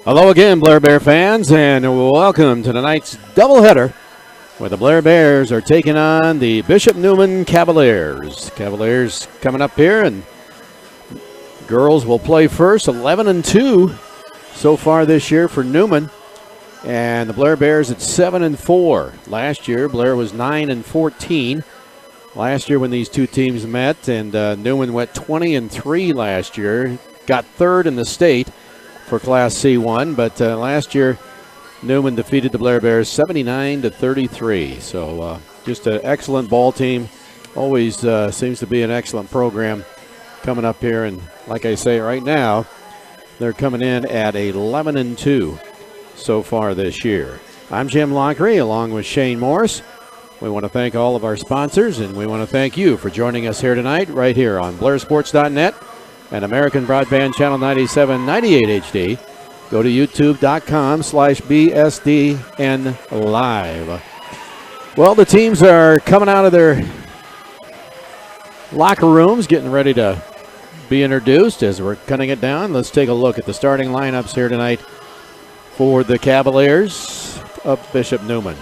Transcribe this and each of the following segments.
Hello again, Blair Bear fans, and welcome to tonight's doubleheader where the Blair Bears are taking on the Bishop Neumann Cavaliers. Cavaliers coming up here, and girls will play first, 11-2 so far this year for Neumann, and the Blair Bears at 7-4. Last year, Blair was 9-14. Last year when these two teams met, and Neumann went 20-3 last year, got third in the state for Class C1, but last year Neumann defeated the Blair Bears 79-33. So just an excellent ball team. Always seems to be an excellent program coming up here, and like I say right now, they're coming in at 11-2 so far this year. I'm Jim Lockery along with Shane Morris. We want to thank all of our sponsors, and we want to thank you for joining us here tonight, right here on BlairSports.net and American Broadband Channel 97, 98 HD. Go to youtube.com/BSDN Live. Well, the teams are coming out of their locker rooms, getting ready to be introduced as we're cutting it down. Let's take a look at the starting lineups here tonight for the Cavaliers of Bishop Neumann.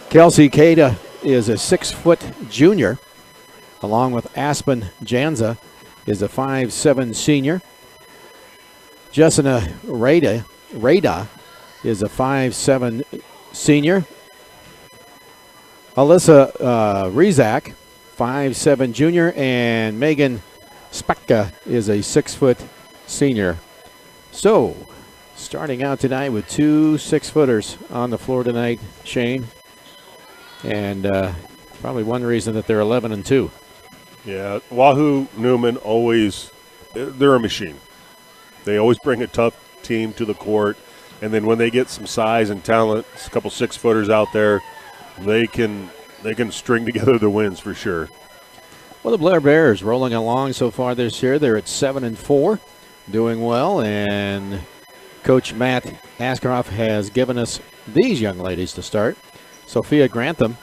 Kelsey Cada is a 6-foot junior, along with Aspen Janza is a 5'7" senior. Jessina Rada is a 5'7" senior. Alyssa Rizak, 5'7" junior, and Megan Spekka is a 6-foot senior. So, starting out tonight with two 6-footers on the floor tonight, Shane. And probably one reason that they're 11-2. Yeah, Wahoo Neumann they're a machine. They always bring a tough team to the court, and then when they get some size and talent, a couple 6-footers out there, they can string together the wins for sure. Well, the Blair Bears rolling along so far this year. They're at 7-4, doing well, and Coach Matt Askroff has given us these young ladies to start. Sophia Grantham,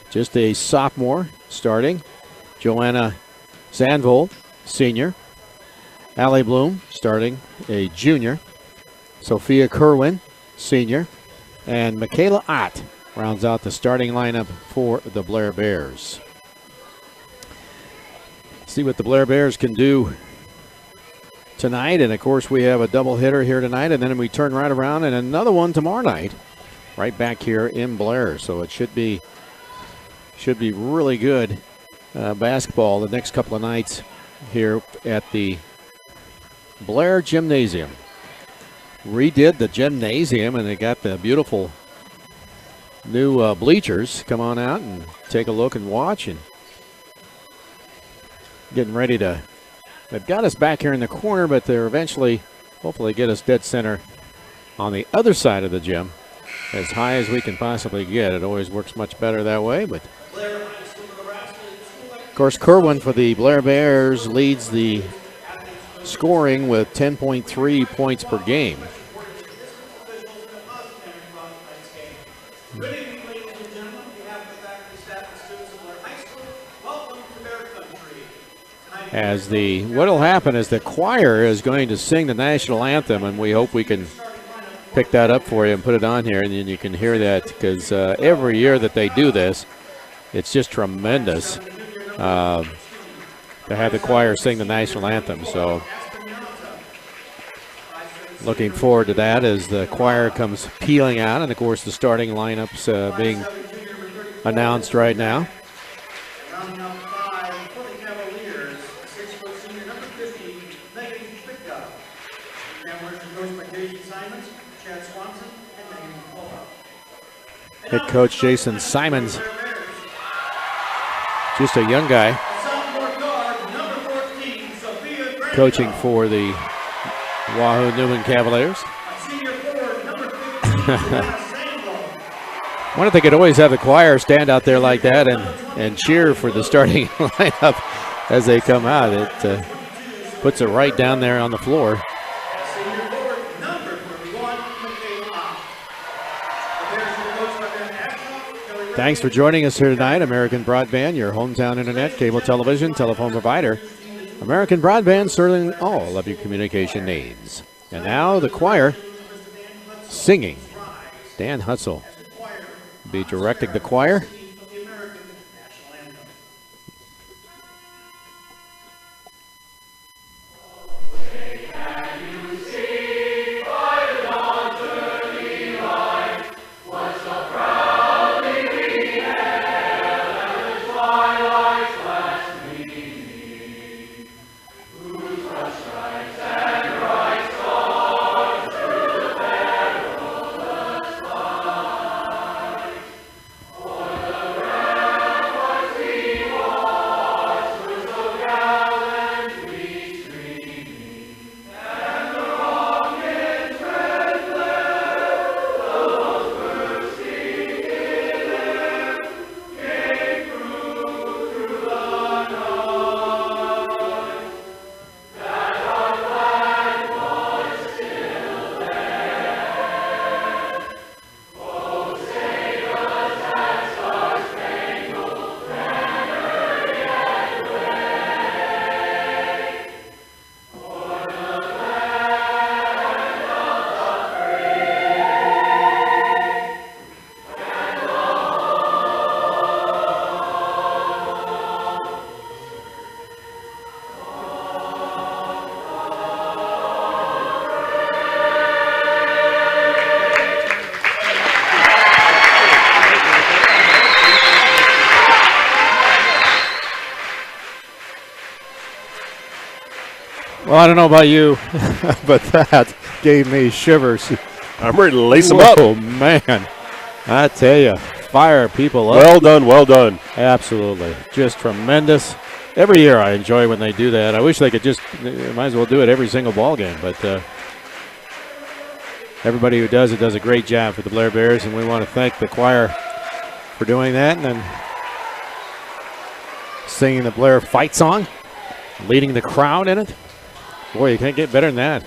just a sophomore, starting. Joanna Zandvold, senior. Allie Bloom, starting, a junior. Sophia Kerwin, senior. And Michaela Ott rounds out the starting lineup for the Blair Bears. See what the Blair Bears can do tonight. And, of course, we have a doubleheader here tonight, and then we turn right around and another one tomorrow night, right back here in Blair. So it should be really good basketball the next couple of nights here at the Blair Gymnasium. Redid the gymnasium, and they got the beautiful new bleachers. Come on out and take a look and watch, and getting ready to, they've got us back here in the corner, but they're eventually hopefully get us dead center on the other side of the gym, as high as we can possibly get. It always works much better that way. But of course, Kerwin for the Blair Bears leads the scoring with 10.3 points per game. As what'll happen is the choir is going to sing the national anthem, and we hope we can pick that up for you and put it on here, and then you can hear that, because every year that they do this, it's just tremendous to have the choir sing the national anthem. So looking forward to that as the choir comes peeling out, and of course the starting lineups being announced right now. Head coach Jason Simons, just a young guy, coaching for the Wahoo Neumann Cavaliers. I wonder if they could always have the choir stand out there like that and cheer for the starting lineup as they come out. It puts it right down there on the floor. Thanks for joining us here tonight. American Broadband, your hometown internet, cable television, telephone provider. American Broadband, serving all of your communication needs. And now the choir singing. Dan Hutzel be directing the choir. Well, I don't know about you, but that gave me shivers. I'm ready to lace them up. Oh, man. I tell you, fire people up. Well done, well done. Absolutely. Just tremendous. Every year I enjoy when they do that. I wish they could just, might as well do it every single ball game. But everybody who does it does a great job for the Blair Bears, and we want to thank the choir for doing that. And then singing the Blair fight song, leading the crowd in it. Boy, you can't get better than that.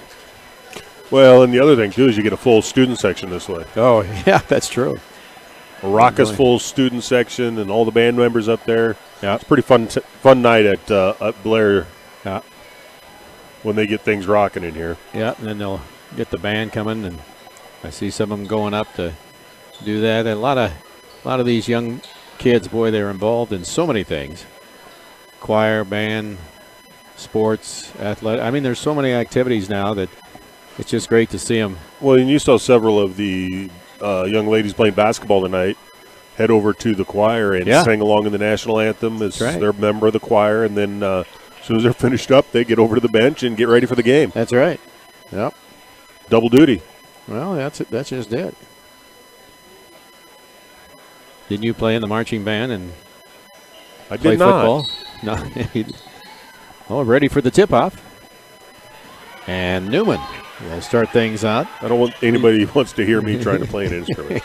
Well, and the other thing, too, is you get a full student section this way. Oh, yeah, that's true. A raucous full student section and all the band members up there. Yeah, it's a pretty fun night at Blair. Yeah, when they get things rocking in here. Yeah, and then they'll get the band coming, and I see some of them going up to do that. And a lot of these young kids, boy, they're involved in so many things: choir, band, sports, athletic. I mean, there's so many activities now that it's just great to see them. Well, and you saw several of the young ladies playing basketball tonight head over to the choir and sing along in the national anthem as they're a member of the choir. And then as soon as they're finished up, they get over to the bench and get ready for the game. That's right. Yep. Double duty. Well, that's it. That's just it. Didn't you play in the marching band and play football? No. Oh, ready for the tip-off. And Neumann will start things out. I don't want anybody who wants to hear me trying to play an instrument.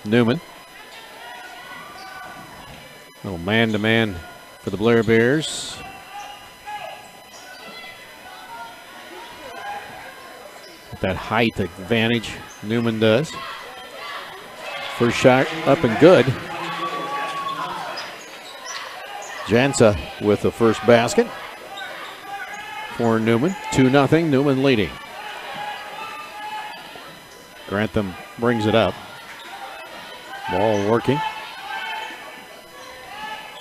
Neumann. Little man-to-man for the Blair Bears. With that height advantage Neumann does. First shot up and good. Jansa with the first basket for Neumann. 2-0, Neumann leading. Grantham brings it up. Ball working.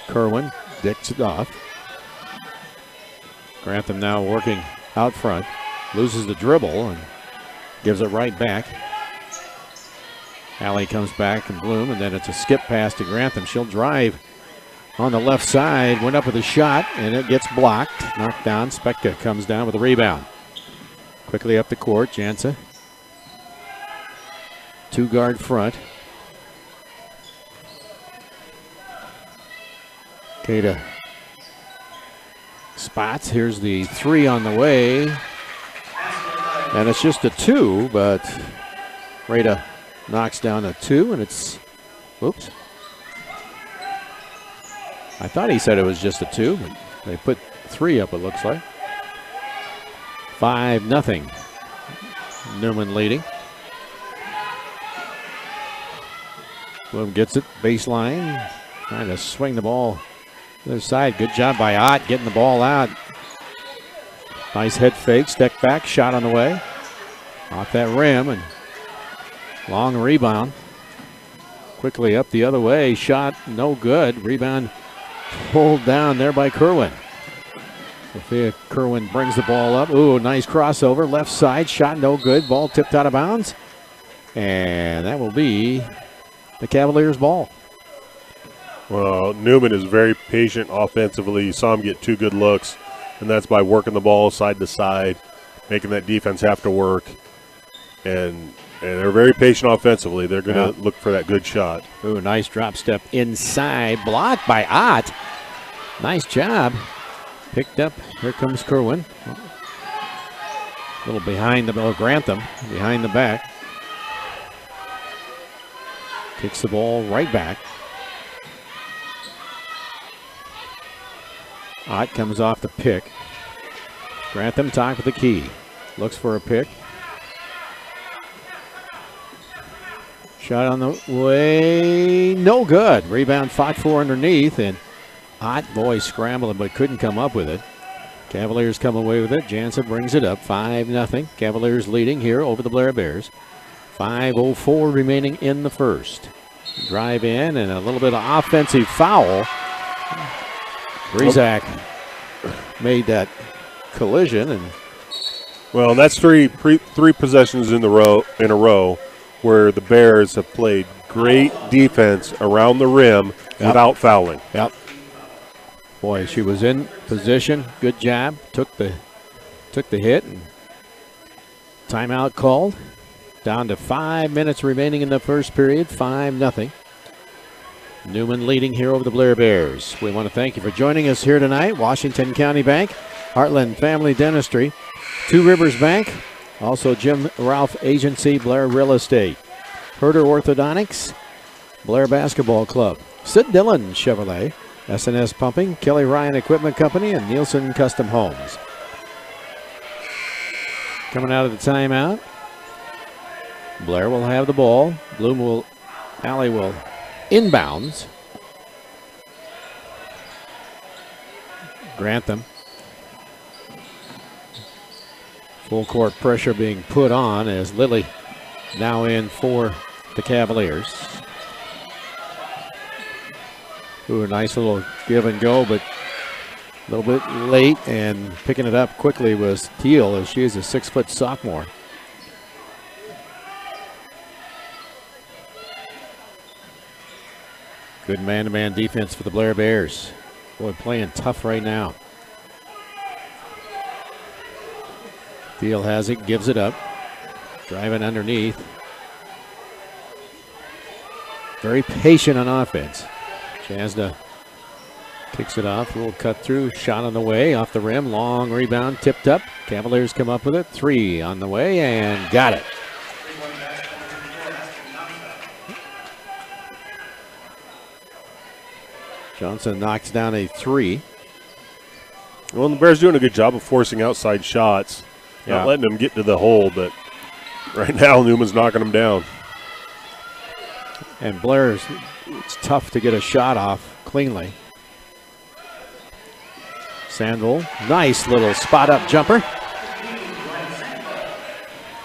Kerwin dicks it off. Grantham now working out front. Loses the dribble and gives it right back. Alley comes back and Bloom, and then it's a skip pass to Grantham. She'll drive on the left side, went up with a shot, and it gets blocked. Knocked down. Spekta comes down with a rebound. Quickly up the court, Jansa. Two-guard front. Kada spots. Here's the three on the way. And it's just a two, but Rada knocks down a two, and it's, whoops. I thought he said it was just a two, but they put three up, it looks like. 5-0. Neumann leading. Bloom gets it, baseline. Trying to swing the ball to the other side. Good job by Ott getting the ball out. Nice head fake, step back, shot on the way. Off that rim and long rebound. Quickly up the other way, shot no good. Rebound pulled down there by Kerwin. Sophia Kerwin brings the ball up. Ooh, nice crossover, left side, shot no good. Ball tipped out of bounds. And that will be the Cavaliers' ball. Well, Neumann is very patient offensively. You saw him get 2 good looks, and that's by working the ball side to side, making that defense have to work. And they're very patient offensively. They're going to look for that good shot. Ooh, nice drop step inside. Blocked by Ott. Nice job. Picked up. Here comes Kerwin. A little behind the Grantham. Behind the back. Kicks the ball right back. Ott comes off the pick. Grantham top of the key. Looks for a pick. Shot on the way. No good. Rebound fought for underneath. And Ott, boy, scrambling but couldn't come up with it. Cavaliers come away with it. Jansen brings it up. 5-0. Cavaliers leading here over the Blair Bears. 5:04 remaining in the first. Drive in and a little bit of offensive foul. Rizak made that collision, and well, that's three possessions in a row where the Bears have played great defense around the rim without fouling. Yep. Boy, she was in position. Good job. Took the hit, and timeout called. Down to 5 minutes remaining in the first period. 5-0. Neumann leading here over the Blair Bears. We want to thank you for joining us here tonight. Washington County Bank, Heartland Family Dentistry, Two Rivers Bank, also Jim Ralph Agency, Blair Real Estate, Herder Orthodontics, Blair Basketball Club, Sid Dillon Chevrolet, S&S Pumping, Kelly Ryan Equipment Company, and Nielsen Custom Homes. Coming out of the timeout, Blair will have the ball. Alley will inbounds. Grantham. Full court pressure being put on as Lilly now in for the Cavaliers. Ooh, a nice little give and go, but a little bit late, and picking it up quickly was Teal, as she is a 6-foot sophomore. Good man-to-man defense for the Blair Bears. Boy, playing tough right now. Thiel has it, gives it up. Driving underneath. Very patient on offense. Jasna kicks it off. A little cut through. Shot on the way. Off the rim. Long rebound. Tipped up. Cavaliers come up with it. 3 on the way and got it. Johnson knocks down a 3. Well, the Bears doing a good job of forcing outside shots. Not letting them get to the hole, but right now Newman's knocking them down. And Blair's, it's tough to get a shot off cleanly. Sandville, nice little spot-up jumper.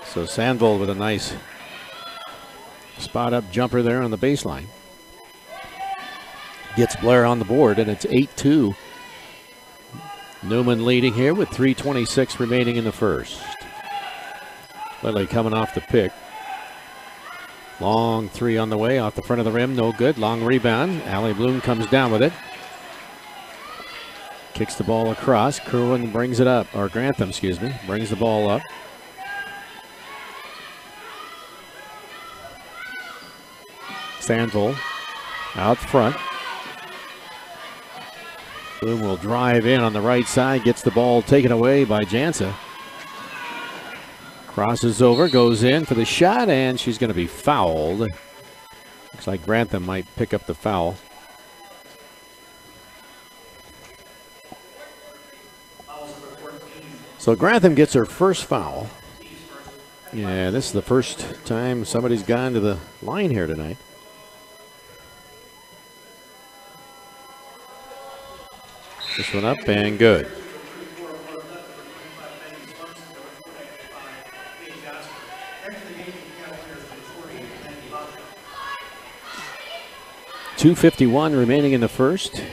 So Sandville with a nice spot-up jumper there on the baseline. Gets Blair on the board, and it's 8-2. Neumann leading here with 3:26 remaining in the first. Lilly coming off the pick. Long 3 on the way, off the front of the rim, no good. Long rebound. Allie Bloom comes down with it. Kicks the ball across. Kerwin brings it up, or Grantham, excuse me, brings the ball up. Sandville out front. Bloom will drive in on the right side, gets the ball taken away by Jansa. Crosses over, goes in for the shot, and she's going to be fouled. Looks like Grantham might pick up the foul. So Grantham gets her first foul. Yeah, this is the first time somebody's gone to the line here tonight. This one up and good. .251 remaining in the first.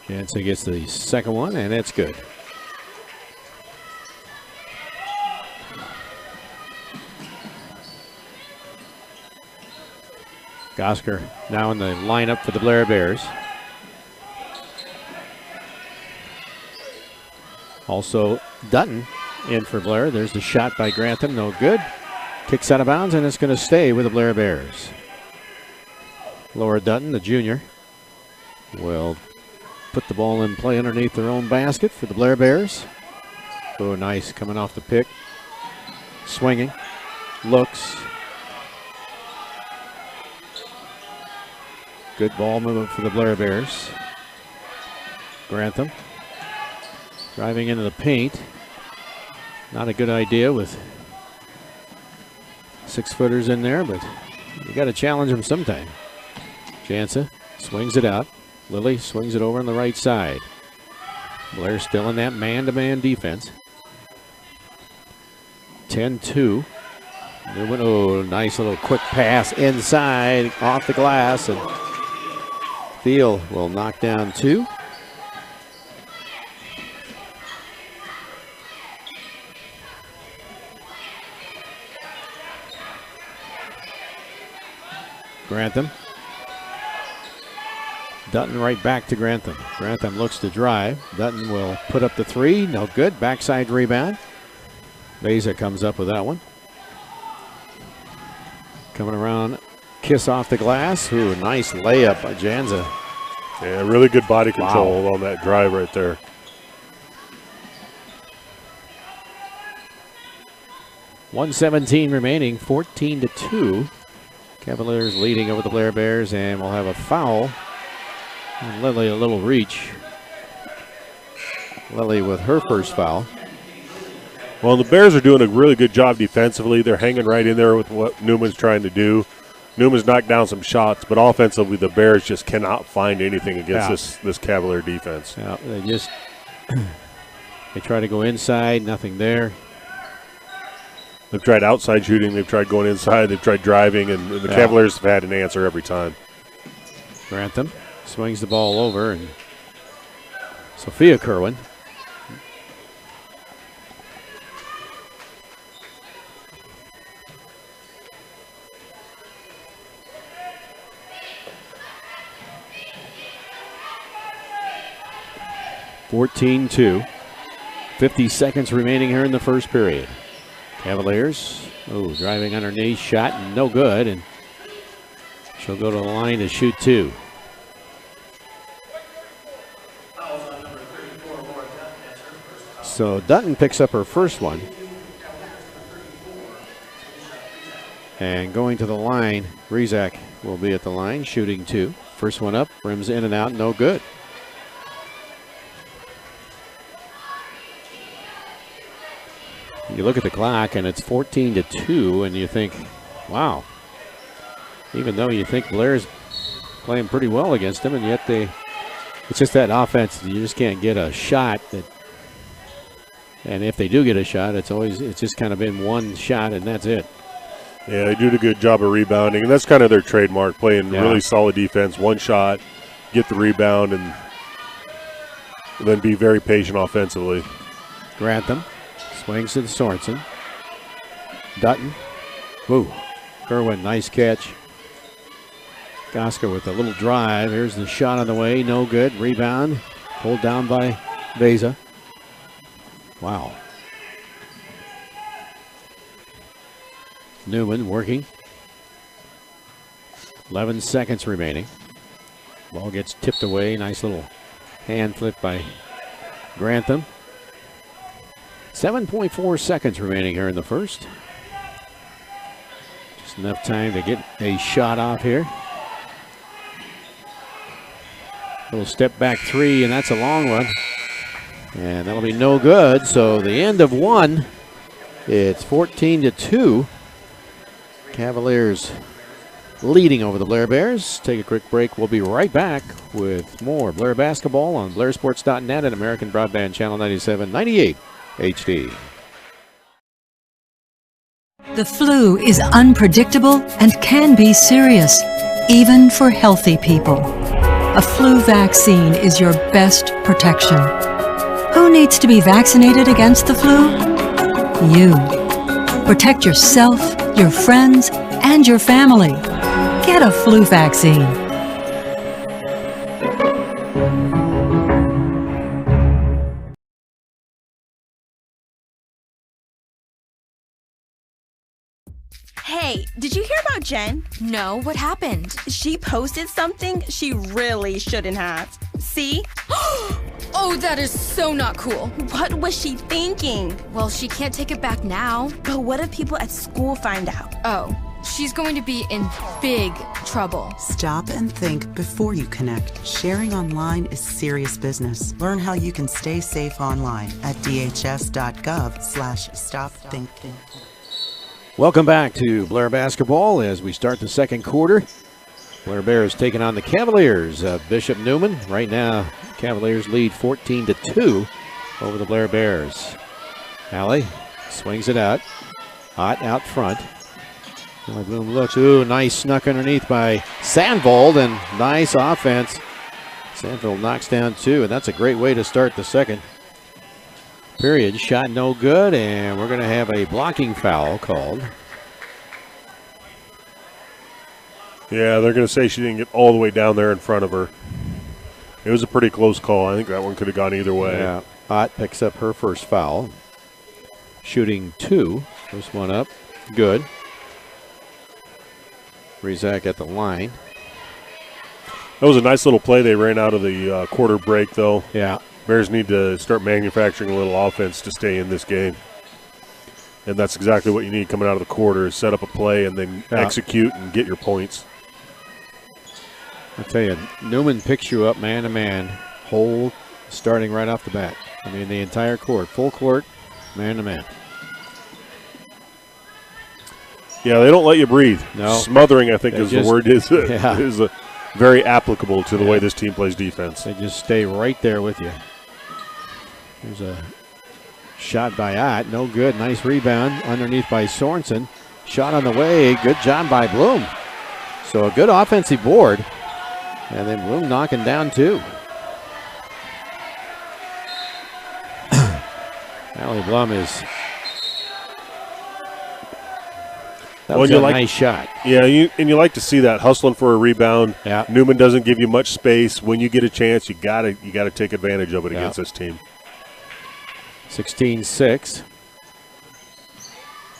Jansen gets the second one, and it's good. Gosker now in the lineup for the Blair Bears. Also Dutton in for Blair. There's the shot by Grantham, no good. Kicks out of bounds, and it's going to stay with the Blair Bears. Laura Dutton, the junior, will put the ball in play underneath their own basket for the Blair Bears. Oh, nice, coming off the pick. Swinging, looks. Good ball movement for the Blair Bears. Grantham driving into the paint. Not a good idea with 6-footers in there, but you got to challenge them sometime. Jansen swings it out. Lilly swings it over on the right side. Blair still in that man-to-man defense. 10-2. Neumann, oh, nice little quick pass inside, off the glass, and Thiel will knock down 2. Grantham. Dutton right back to Grantham. Grantham looks to drive. Dutton will put up the 3. No good. Backside rebound. Beza comes up with that one. Coming around. Kiss off the glass. Ooh, nice layup by Janza. Yeah, really good body control on that drive right there. .117 remaining, 14-2. Cavaliers leading over the Blair Bears, and we'll have a foul. And Lily a little reach. Lily with her first foul. Well, the Bears are doing a really good job defensively. They're hanging right in there with what Newman's trying to do. Newman's knocked down some shots, but offensively the Bears just cannot find anything against this Cavalier defense. Yeah, they try to go inside, nothing there. They've tried outside shooting, they've tried going inside, they've tried driving, and the Cavaliers have had an answer every time. Grantham swings the ball over, and Sophia Kerwin. (14-2). 50 seconds remaining here in the first period. Cavaliers, driving underneath, shot, no good, and she'll go to the line to shoot 2. So Dutton picks up her first one. And going to the line, Rizak will be at the line, shooting 2. First one up, rims in and out, no good. You look at the clock, and it's 14-2, and you think, wow. Even though you think Blair's playing pretty well against them, and yet it's just that offense. You just can't get a shot. And if they do get a shot, it's just kind of been one shot, and that's it. Yeah, they do a good job of rebounding, and that's kind of their trademark, playing really solid defense, one shot, get the rebound, and then be very patient offensively. Grantham swings to the Sorensen. Dutton. Woo. Kerwin, nice catch. Gosker with a little drive. Here's the shot on the way. No good. Rebound. Pulled down by Beza. Wow. Neumann working. 11 seconds remaining. Ball gets tipped away. Nice little hand flip by Grantham. 7.4 seconds remaining here in the first. Just enough time to get a shot off here. Little step back 3, and that's a long one. And that'll be no good. So the end of 1. It's 14-2. Cavaliers leading over the Blair Bears. Take a quick break. We'll be right back with more Blair basketball on blairsports.net and American Broadband Channel 97, 98. HD. The flu is unpredictable and can be serious, even for healthy people. A flu vaccine is your best protection. Who needs to be vaccinated against the flu? You. Protect yourself, your friends, and your family. Get a flu vaccine. Hey, did you hear about Jen? No, what happened? She posted something she really shouldn't have. See? Oh, that is so not cool. What was she thinking? Well, she can't take it back now. But what if people at school find out? Oh, she's going to be in big trouble. Stop and think before you connect. Sharing online is serious business. Learn how you can stay safe online at dhs.gov/stopthinking. Welcome back to Blair basketball as we start the second quarter. Blair Bears taking on the Cavaliers of Bishop Neumann. Right now, Cavaliers lead 14-2 over the Blair Bears. Allie swings it out. Ott out front. Bloom looks. Ooh, nice snuck underneath by Sandvold, and nice offense. Sandvold knocks down two, and that's a great way to start the second period. Shot no good, and we're going to have a blocking foul called. Yeah, they're going to say she didn't get all the way down there in front of her. It was a pretty close call. I think that one could have gone either way. Yeah, Ott picks up her first foul. Shooting two. First one up. Good. Rizak at the line. That was a nice little play. They ran out of the quarter break, though. Yeah. Bears need to start manufacturing a little offense to stay in this game. And that's exactly what you need coming out of the quarter, is set up a play and then execute and get your points. I'll tell you, Neumann picks you up man-to-man, whole starting right off the bat. I mean, the entire court, full court, man-to-man. Yeah, they don't let you breathe. No. Smothering, I think, They is just- the word. Is Yeah. very applicable to the way this team plays defense. They just stay right there with you. There's a shot by Ott, no good. Nice rebound underneath by Sorensen. Shot on the way, good job by Bloom. So a good offensive board. And then Bloom knocking down two. Allie Blum is. That was a nice shot. Yeah, you like to see that, hustling for a rebound. Yeah. Newman doesn't give you much space. When you get a chance, you gotta take advantage of it against this team. 16-6.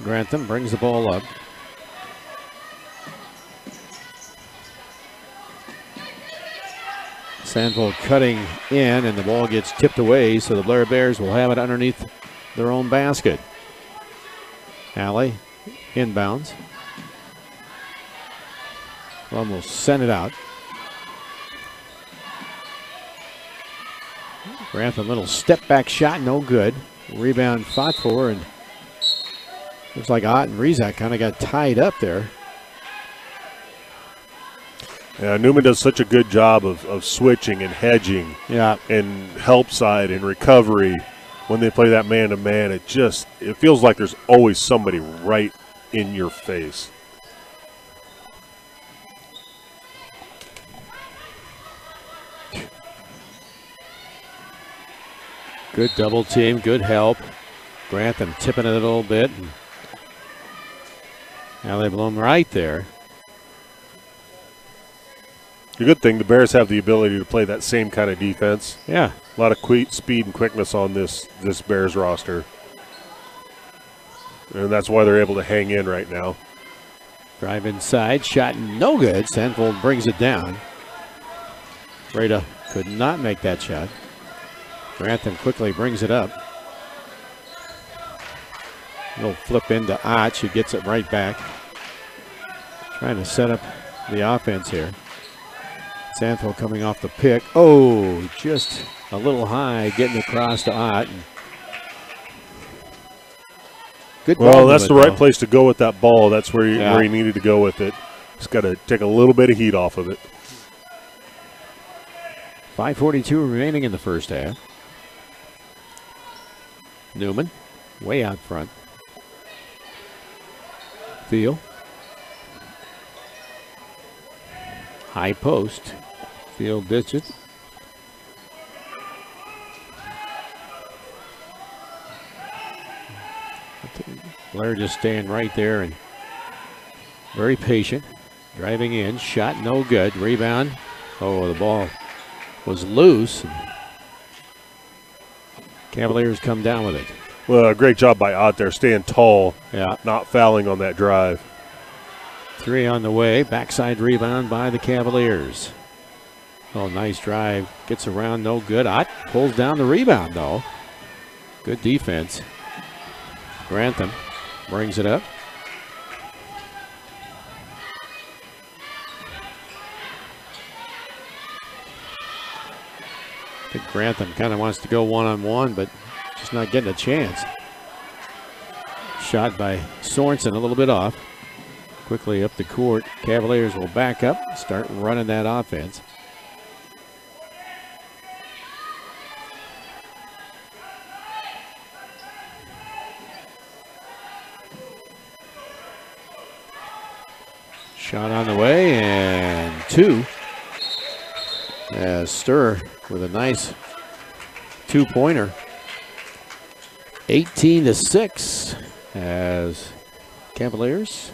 Grantham brings the ball up. Sandvold cutting in, and the ball gets tipped away, so the Blair Bears will have it underneath their own basket. Allie inbounds. Blum will send it out. Grantham, little step back shot, no good. Rebound fought for, and looks like Ott and Rizak kind of got tied up there. Yeah, Newman does such a good job of switching and hedging and help side and recovery. When they play that man-to-man, it feels like there's always somebody right in your face. Good double team, good help. Grantham tipping it a little bit. Allie Blum right there. The good thing, the Bears have the ability to play that same kind of defense. Yeah. A lot of speed and quickness on this Bears roster. And that's why they're able to hang in right now. Drive inside, shot no good. Sandvold brings it down. Rada could not make that shot. Grantham quickly brings it up. Little flip into Ott. She gets it right back. Trying to set up the offense here. Sandvold coming off the pick. Oh, just a little high, getting across to Ott. Good ball. Well, that's the right place to go with that ball. That's where you needed to go with it. Just got to take a little bit of heat off of it. 5:42 remaining in the first half. Neumann, way out front. Field. High post. Field ditches. Blair just staying right there and very patient. Driving in. Shot no good. Rebound. Oh, the ball was loose. Cavaliers come down with it. Well, a great job by Ott there, staying tall, Yeah. not fouling on that drive. 3 on the way. Backside rebound by the Cavaliers. Oh, nice drive. Gets around, no good. Ott pulls down the rebound, though. Good defense. Grantham brings it up. I think Grantham kind of wants to go one-on-one, but just not getting a chance. Shot by Sorensen, a little bit off. Quickly up the court. Cavaliers will back up, start running that offense. Shot on the way, and 2. As Stir with a nice 2-pointer. 18-6 as Cavaliers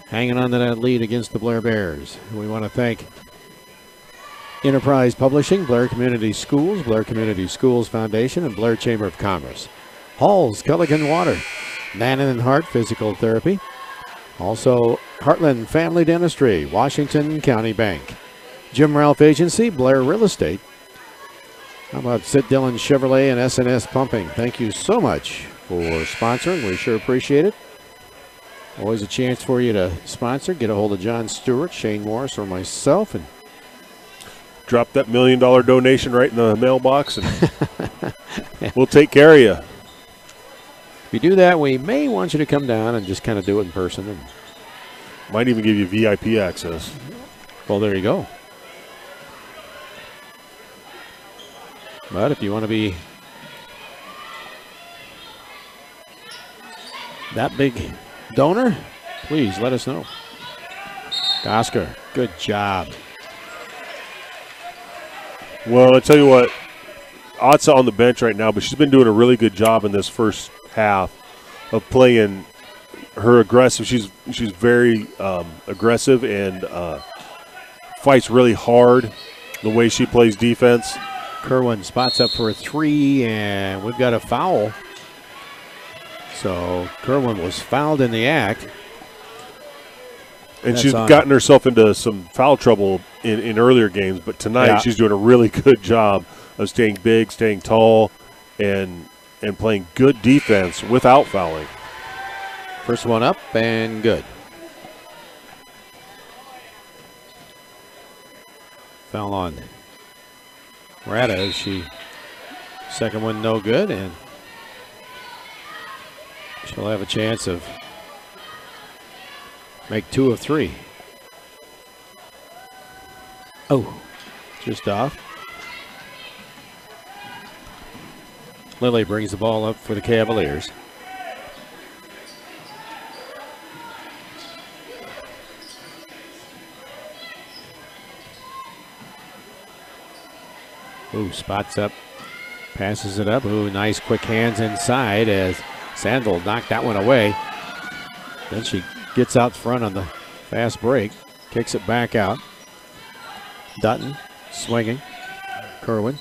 hanging on to that lead against the Blair Bears. We want to thank Enterprise Publishing, Blair Community Schools, Blair Community Schools Foundation, and Blair Chamber of Commerce. Halls, Culligan Water, Nannon and Hart Physical Therapy. Also, Heartland Family Dentistry, Washington County Bank, Jim Ralph Agency, Blair Real Estate. How about Sid Dillon Chevrolet and SNS Pumping? Thank you so much for sponsoring. We sure appreciate it. Always a chance for you to sponsor. Get a hold of John Stewart, Shane Morris, or myself, and Drop that $1 million donation right in the mailbox, and we'll take care of you. if you do that, we may want you to come down and just kind of do it in person. And, Might even give you VIP access. well, there you go. But if you want to be that big donor, please let us know. Oscar, good job. Well, I tell you what, Ott's on the bench right now, but she's been doing a really good job in this first half of playing her aggressive. She's very aggressive and fights really hard the way she plays defense. Kerwin spots up for a 3, and we've got a foul. So Kerwin was fouled in the act. And That's she's on. gotten herself into some foul trouble in earlier games, but tonight Yeah. she's doing a really good job of staying big, staying tall, and playing good defense without fouling. First one up and good. Foul on Rada. Second one no good, and she'll have a chance of make 2 of 3. Oh, just off. Lily brings the ball up for the Cavaliers. Ooh, spots up, passes it up. Ooh, nice quick hands inside as Sandel knocked that one away. Then she gets out front on the fast break, kicks it back out. Dutton swinging. Kerwin.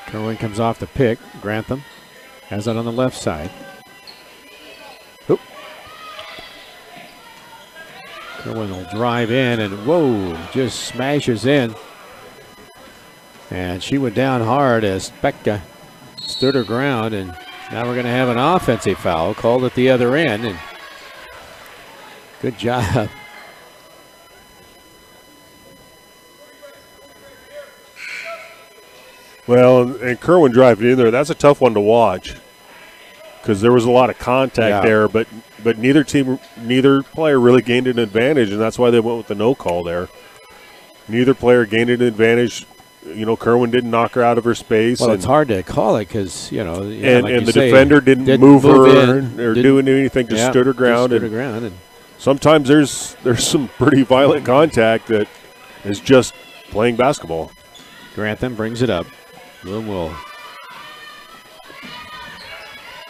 Kerwin comes off the pick. Grantham has it on the left side. Oop. Kerwin will drive in and whoa, just smashes in. And she went down hard as Pekka stood her ground, and now we're going to have an offensive foul called at the other end. And good job. Well, and Kerwin driving in there, that's a tough one to watch because there was a lot of contact there, but neither player really gained an advantage, and that's why they went with the no call there. Neither player gained an advantage. You know, Kerwin didn't knock her out of her space. Well, it's hard to call it because, you know. And the defender didn't move her or do anything, just stood her ground. And sometimes there's some pretty violent contact that is just playing basketball. Grantham brings it up. Bloom will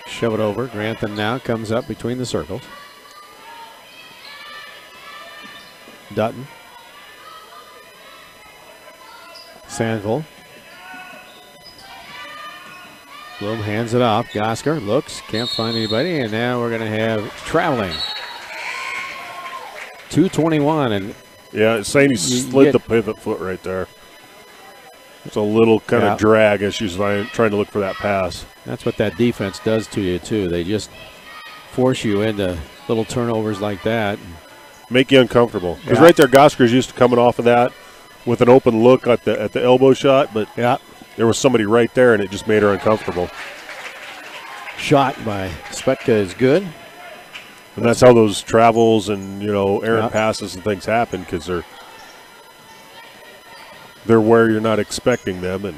shove it over. Grantham now comes up between the circles. Dutton. Sandville. Bloom hands it off. Gosker looks, can't find anybody, and now we're going to have traveling. 2:21, and yeah, it's saying he slid the pivot foot right there. It's a little kind of drag as she's trying to look for that pass. That's what that defense does to you too. They just force you into little turnovers like that. Make you uncomfortable. Because right there, Gosker's used to coming off of that with an open look at the elbow shot, but there was somebody right there, and it just made her uncomfortable. Shot by Spetka is good. And that's how those travels and, you know, errant passes and things happen, because they're where you're not expecting them. And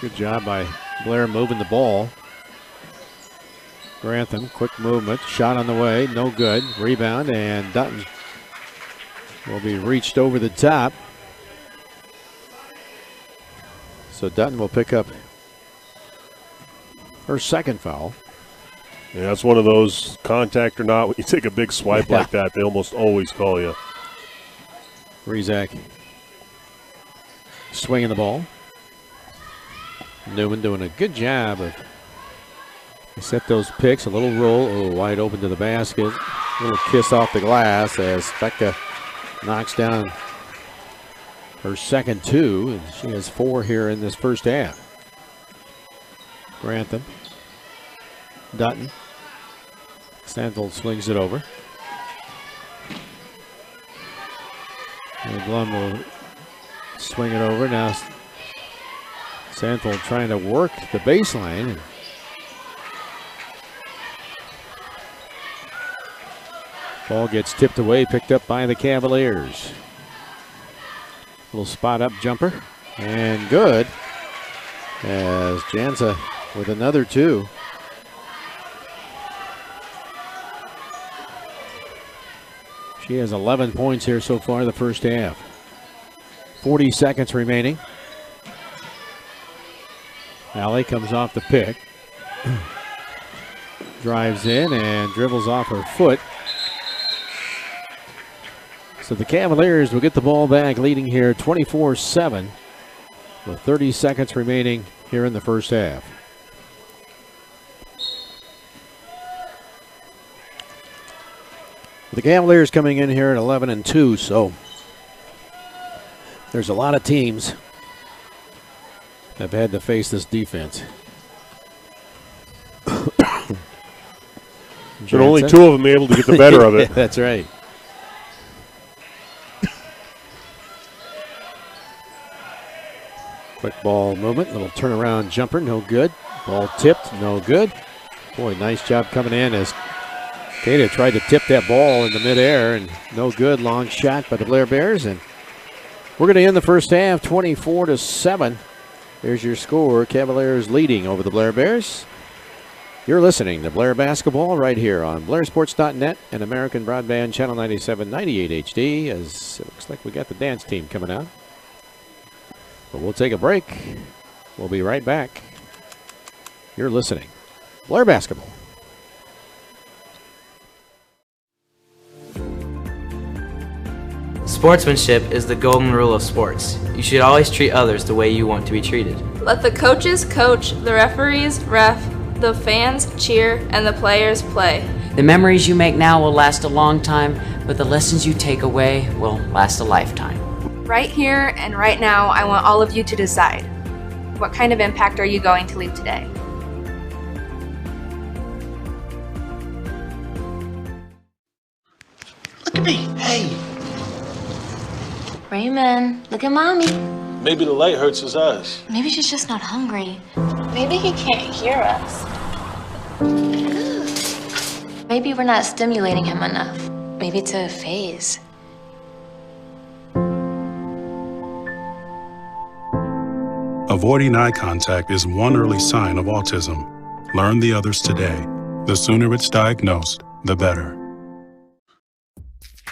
good job by Blair moving the ball. Grantham, quick movement, shot on the way, no good. Rebound, and Dutton will be reached over the top. So Dutton will pick up her second foul. Yeah, that's one of those, contact or not, when you take a big swipe like that, they almost always call you. Rizak swinging the ball. Neumann doing a good job of set those picks, a little roll, wide open to the basket. A little kiss off the glass as Becca knocks down her second two, and she has 4 here in this first half. Grantham. Dutton. Stanfield swings it over. And Blum will swing it over. Now Stanfield trying to work the baseline. Ball gets tipped away, picked up by the Cavaliers. Little spot up jumper, and good. As Janza with another 2. She has 11 points here so far the first half. 40 seconds remaining. Alley comes off the pick. Drives in and dribbles off her foot. So the Cavaliers will get the ball back, leading here 24-7 with 30 seconds remaining here in the first half. The Cavaliers coming in here at 11-2, so there's a lot of teams that have had to face this defense. And only 2 of them able to get the better of it. That's right. Quick ball movement, little turnaround jumper, no good. Ball tipped, no good. Boy, nice job coming in as Kata tried to tip that ball in the midair, and no good. Long shot by the Blair Bears, and we're going to end the first half 24-7. There's your score. Cavaliers leading over the Blair Bears. You're listening to Blair Basketball right here on BlairSports.net and American Broadband Channel 97, 98 HD, as it looks like we got the dance team coming out. But we'll take a break. We'll be right back. You're listening. Blair Basketball. Sportsmanship is the golden rule of sports. You should always treat others the way you want to be treated. Let the coaches coach, the referees ref, the fans cheer, and the players play. The memories you make now will last a long time, but the lessons you take away will last a lifetime. Right here and right now, I want all of you to decide. What kind of impact are you going to leave today? Look at me, hey! Raymond, look at Mommy. Maybe the light hurts his eyes. Maybe she's just not hungry. Maybe he can't hear us. Ooh. Maybe we're not stimulating him enough. Maybe it's a phase. Avoiding eye contact is one early sign of autism. Learn the others today. The sooner it's diagnosed, the better.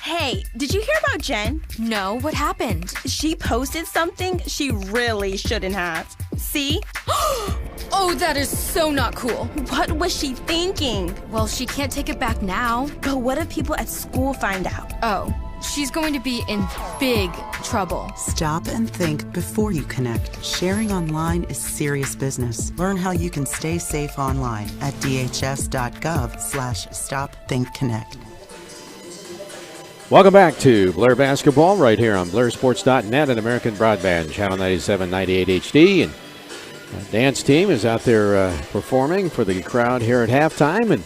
Hey, did you hear about Jen? No, what happened? She posted something she really shouldn't have. See? Oh, that is so not cool. What was she thinking? Well, she can't take it back now. But what if people at school find out? Oh, she's going to be in big trouble. Stop and think before you connect. Sharing online is serious business. Learn how you can stay safe online at dhs.gov/stopthinkconnect. Welcome back to Blair Basketball right here on blairsports.net and American Broadband, Channel 97, 98 HD. And the dance team is out there performing for the crowd here at halftime. And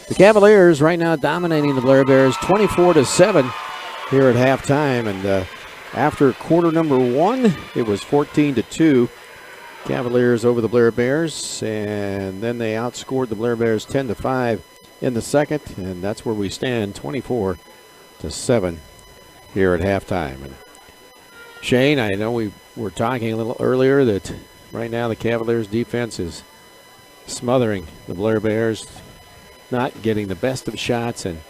the Cavaliers right now dominating the Blair Bears 24-7 here at halftime. And after quarter number one, it was 14-2. Cavaliers over the Blair Bears. And then they outscored the Blair Bears 10-5 in the second. And that's where we stand, 24-7 here at halftime. And Shane, I know we were talking a little earlier that right now the Cavaliers defense is smothering the Blair Bears, not getting the best of shots and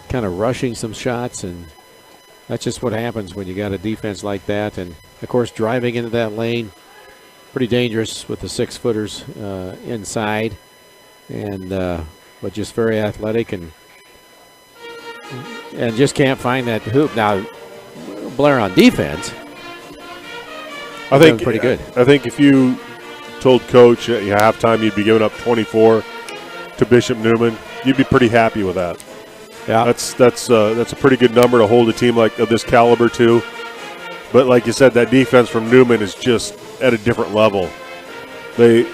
kind of rushing some shots, and that's just what happens when you got a defense like that. And of course driving into that lane, pretty dangerous with the 6-footers inside, and but just very athletic and just can't find that hoop. Now, Blair on defense, I think pretty good. I think if you told Coach at halftime you'd be giving up 24 to Bishop Neumann, you'd be pretty happy with that. Yeah, that's a pretty good number to hold a team like of this caliber to. But like you said, that defense from Neumann is just at a different level. They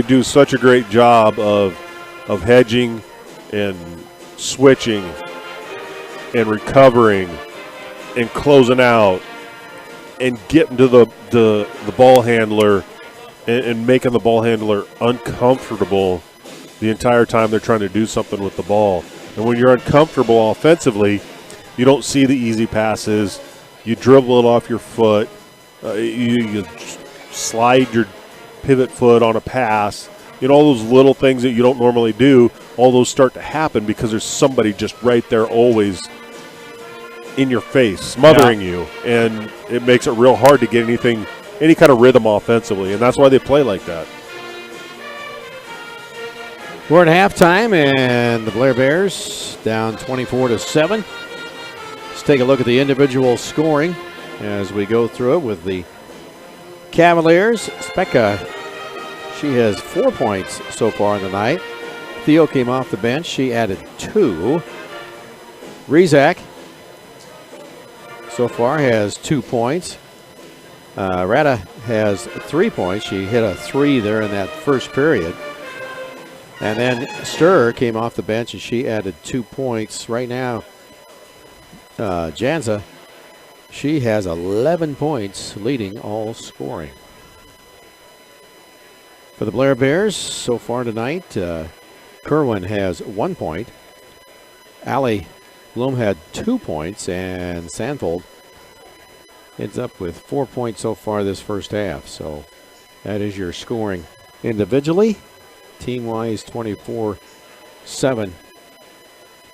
do such a great job of hedging and switching and recovering and closing out and getting to the ball handler and making the ball handler uncomfortable the entire time they're trying to do something with the ball. And when you're uncomfortable offensively, you don't see the easy passes. You dribble it off your foot. You slide your pivot foot on a pass. You know, all those little things that you don't normally do, all those start to happen because there's somebody just right there always in your face, smothering you. And it makes it real hard to get any kind of rhythm offensively. And that's why they play like that. We're at halftime, and the Blair Bears down 24-7. Let's take a look at the individual scoring as we go through it with the Cavaliers. Spekka, she has 4 points so far in the night. Theo came off the bench. She added 2. Rizak so far has 2 points. Rada has 3 points. She hit a 3 there in that first period. And then Sturr came off the bench and she added 2 points. Right now, Janza, she has 11 points, leading all scoring. For the Blair Bears, so far tonight, Kerwin has 1 point. Allie Bloom had 2 points, and Sandfold ends up with 4 points so far this first half. So that is your scoring individually. Team-wise, 24-7.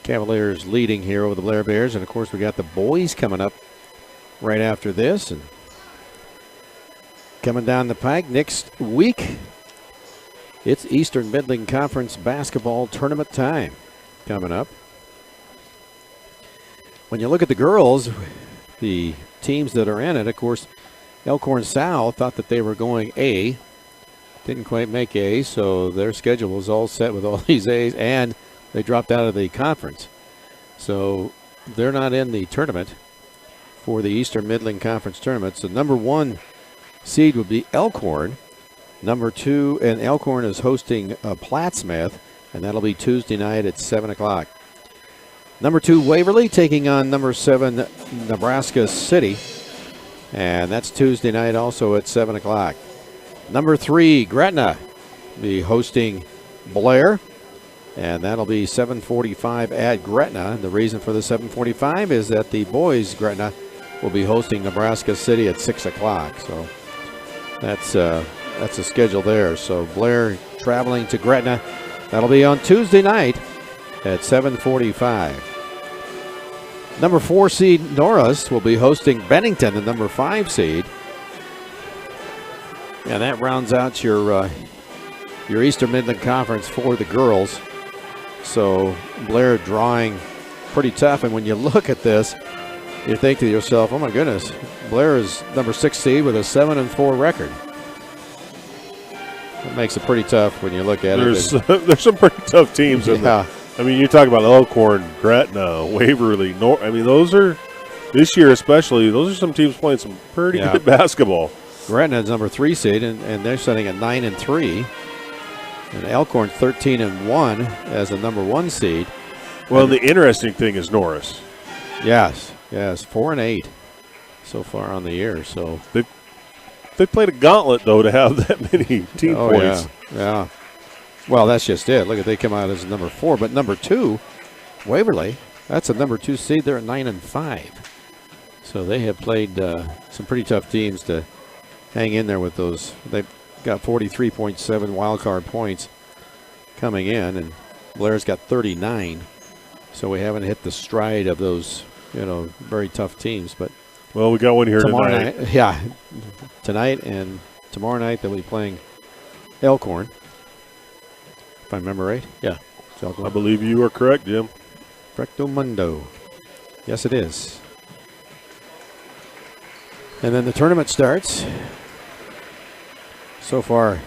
Cavaliers leading here over the Blair Bears. And, of course, we got the boys coming up right after this. And coming down the pike next week, it's Eastern Midland Conference basketball tournament time coming up. When you look at the girls, the teams that are in it, of course, Elkhorn South thought that they were going A. Didn't quite make A, so their schedule was all set with all these A's, and they dropped out of the conference. So they're not in the tournament for the Eastern Midland Conference tournament. So number 1 seed would be Elkhorn. Number 2, and Elkhorn is hosting Plattsmouth, and that'll be Tuesday night at 7 o'clock. Number 2, Waverly taking on number 7, Nebraska City, and that's Tuesday night also at 7 o'clock. Number 3, Gretna be hosting Blair, and that'll be 7:45 at Gretna. The reason for the 7:45 is that the boys, Gretna, will be hosting Nebraska City at 6 o'clock. So That's the schedule there. So Blair traveling to Gretna. That'll be on Tuesday night at 7:45. Number 4 seed Norris will be hosting Bennington, the number 5 seed. And that rounds out your Eastern Midland Conference for the girls. So Blair drawing pretty tough. And when you look at this, you think to yourself, oh my goodness, Blair is number 6 seed with a 7-4 record. It makes it pretty tough when you look at it. There's some pretty tough teams in there. I mean, you talk about Elkhorn, Gretna, Waverly. I mean, those are, this year especially, those are some teams playing some pretty good basketball. Gretna is number 3 seed, and they're sitting at 9-3. And Elkhorn 13-1 as a number 1 seed. Well, the interesting thing is Norris. Yes, 4-8 so far on the year. So they played a gauntlet though to have that many team points. Yeah. Well, that's just it. Look at they come out as number 4, but number 2, Waverly, that's a number 2 seed. They're at 9-5. So they have played some pretty tough teams to hang in there with those. They've got 43.7 wild card points coming in, and Blair's got 39. So we haven't hit the stride of those, very tough teams. But well, we got one here tonight. Tonight and tomorrow night they'll be playing Elkhorn. If I remember right, yeah. I believe you are correct, Jim. Recto Mundo. Yes, it is. And then the tournament starts. So far,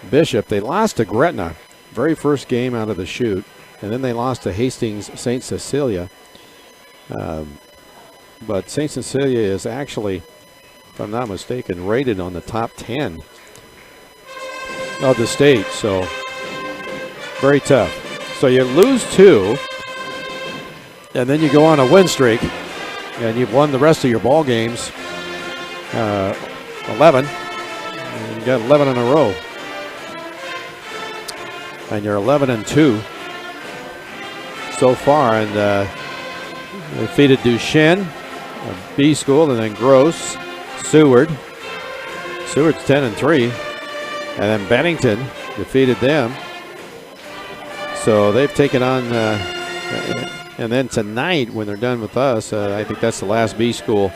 Bishop, they lost to Gretna, very first game out of the chute, and then they lost to Hastings St. Cecilia. But St. Cecilia is actually, if I'm not mistaken, rated on the top 10 of the state, so very tough. So you lose 2, and then you go on a win streak, and you've won the rest of your ball games, 11. And you got 11 in a row. And you're 11-2 so far, and defeated Duchesne, a B school, and then Gross, Seward. Seward's 10-3, and then Bennington defeated them. So they've taken on, and then tonight when they're done with us, I think that's the last B school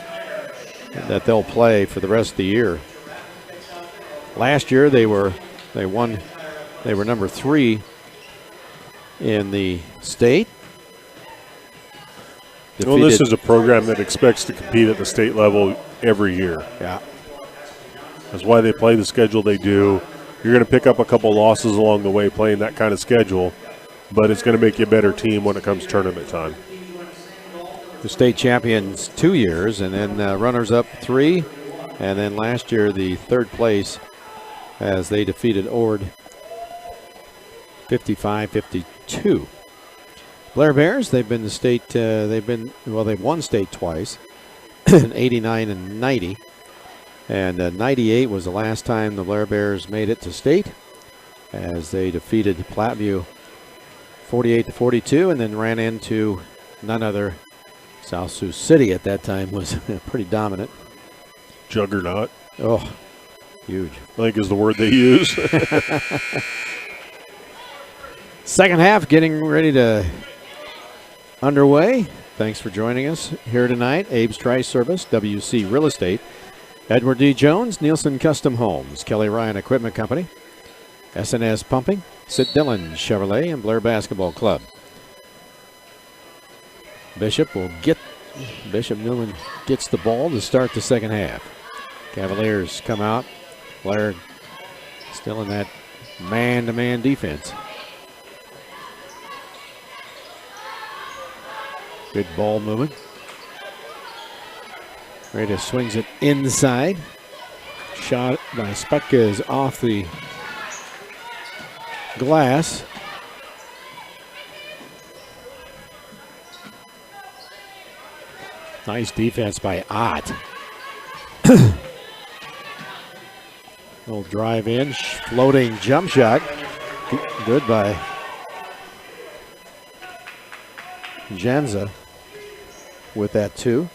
that they'll play for the rest of the year. Last year they were number 3 in the state. Well, this is a program that expects to compete at the state level every year. Yeah. That's why they play the schedule they do. You're going to pick up a couple losses along the way playing that kind of schedule, but it's going to make you a better team when it comes tournament time. The state champions 2 years, and then runners-up 3, and then last year the 3rd place as they defeated Ord 55-52. Blair Bears, they've been the state, they've won state twice, in 89 and 90. And 98 was the last time the Blair Bears made it to state as they defeated Platteview 48-42 and then ran into none other. South Sioux City at that time was pretty dominant. Juggernaut. Oh, huge. I think is the word they use. Second half getting ready to underway. Thanks for joining us here tonight. Abe's Tri-Service, WC Real Estate, Edward D. Jones, Nielsen Custom Homes, Kelly Ryan Equipment Company, SNS Pumping, Sid Dillon Chevrolet, and Blair Basketball Club. Bishop Neumann gets the ball to start the second half. Cavaliers come out. Blair still in that man-to-man defense. Good ball movement. Rada swings it inside. Shot by Spetka is off the glass. Nice defense by Ott. Little drive in, floating jump shot. Good by Janza with that 2.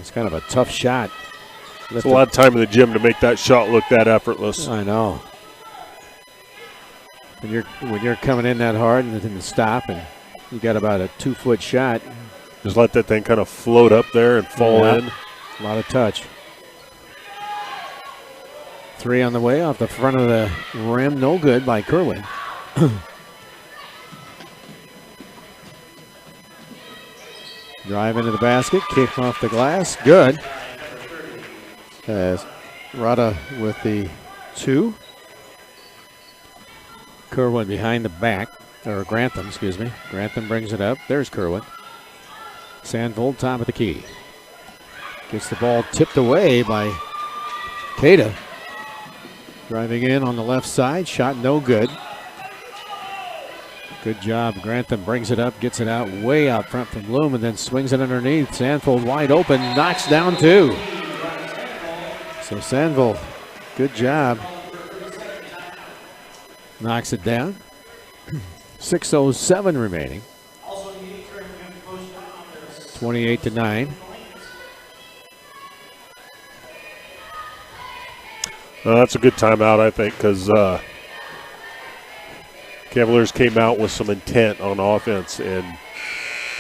It's kind of a tough shot. It's a lot of time in the gym to make that shot look that effortless. I know. When you're coming in that hard and then stop, and you got about a 2-foot shot. Just let that thing kind of float up there and fall in. A lot of touch. 3 on the way off the front of the rim. No good by Kerwin. Drive into the basket. Kick off the glass. Good. As Rada with the 2. Kerwin behind the back. Or Grantham, excuse me. Grantham brings it up. There's Kerwin. Sandvold, top of the key. Gets the ball tipped away by Kada. Driving in on the left side. Shot no good. Good job. Grantham brings it up, gets it out way out front from Bloom, and then swings it underneath. Sandvold wide open, knocks down 2. So Sandvold, good job. Knocks it down. 6:07 remaining. 28-9. That's a good timeout, I think, because Cavaliers came out with some intent on offense, and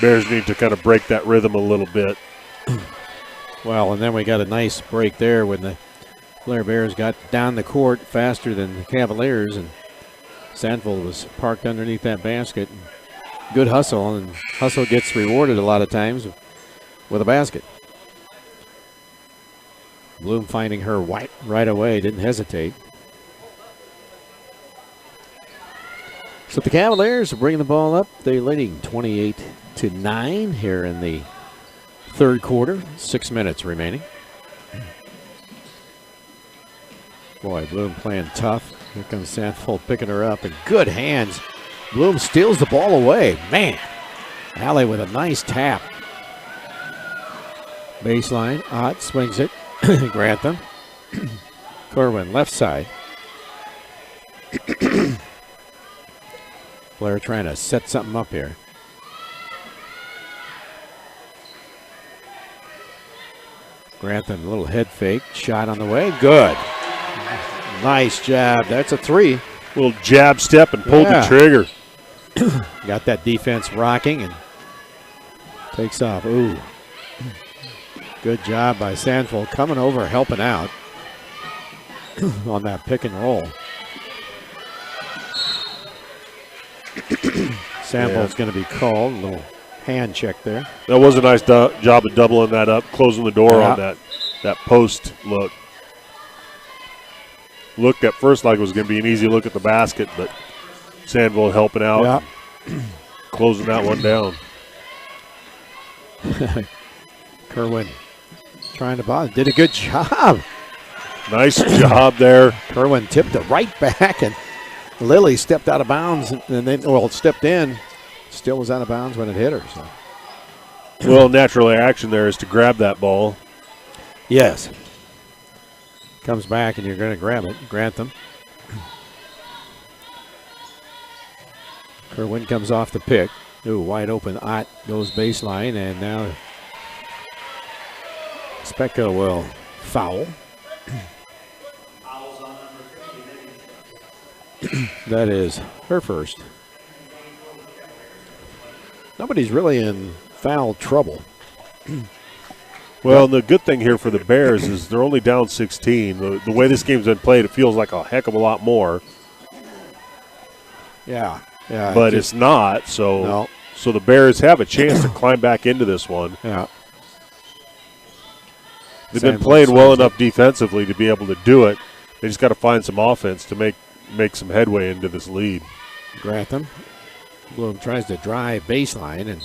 Bears need to kind of break that rhythm a little bit. Well, and then we got a nice break there when the Blair Bears got down the court faster than the Cavaliers, and Sandvold was parked underneath that basket. Good hustle, and hustle gets rewarded a lot of times with a basket. Bloom finding her right away, didn't hesitate. So the Cavaliers are bringing the ball up. They're leading 28-9 here in the third quarter. 6 minutes remaining. Boy, Bloom playing tough. Here comes Sandvold picking her up, and good hands. Bloom steals the ball away. Man, Alley with a nice tap. Baseline, Ott swings it. Grantham. Kerwin, left side. Blair trying to set something up here. Grantham, a little head fake. Shot on the way. Good. Nice jab. That's a 3. Little jab step and pulled the trigger. Got that defense rocking and takes off. Ooh. Good job by Sandvold coming over, helping out on that pick and roll. Sandvold's going to be called. A little hand check there. That was a nice job of doubling that up, closing the door on that post look. Looked at first like it was going to be an easy look at the basket, but Sandvold helping out, closing that one down. Kerwin trying to bother. Did a good job. Nice job there. Kerwin tipped it right back, and Lily stepped out of bounds, and then, stepped in. Still was out of bounds when it hit her. So. Well, natural action there is to grab that ball. Yes. Comes back, and you're going to grab it. Grantham. Kerwin comes off the pick. Ooh, wide open. Ott goes baseline, and now Specco will foul. That is her first. Nobody's really in foul trouble. Well, the good thing here for the Bears is they're only down 16. The way this game's been played, it feels like a heck of a lot more. Yeah. But it's not, so the Bears have a chance to climb back into this one. Yeah. They've been playing well enough defensively to be able to do it. They just got to find some offense to make some headway into this lead. Grantham. Bloom tries to drive baseline, and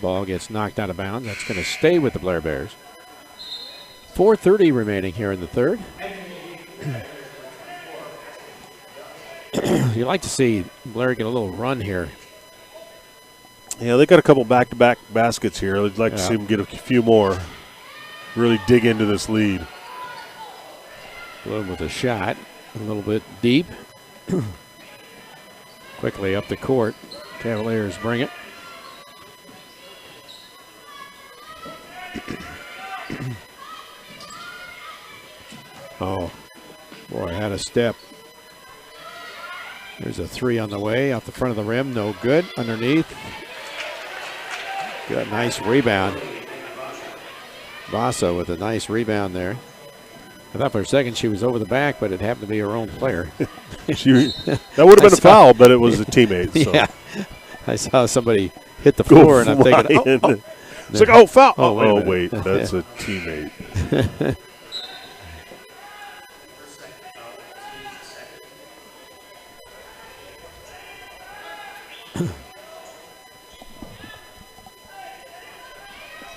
ball gets knocked out of bounds. That's going to stay with the Blair Bears. 4:30 remaining here in the third. You like to see Blair get a little run here. Yeah, they got a couple back-to-back baskets here. I'd like to see them get a few more. Really dig into this lead. Bloom with a shot, a little bit deep. Quickly up the court. Cavaliers bring it. Oh, boy, had a step. There's a 3 on the way, off the front of the rim, no good. Underneath. Good, nice rebound. Vasa with a nice rebound there. I thought for a second she was over the back, but it happened to be her own player. That would have been a foul, but it was a teammate. So. Yeah, I saw somebody hit the floor, and I'm thinking, oh. It's like, oh, foul. Oh, wait, that's a teammate.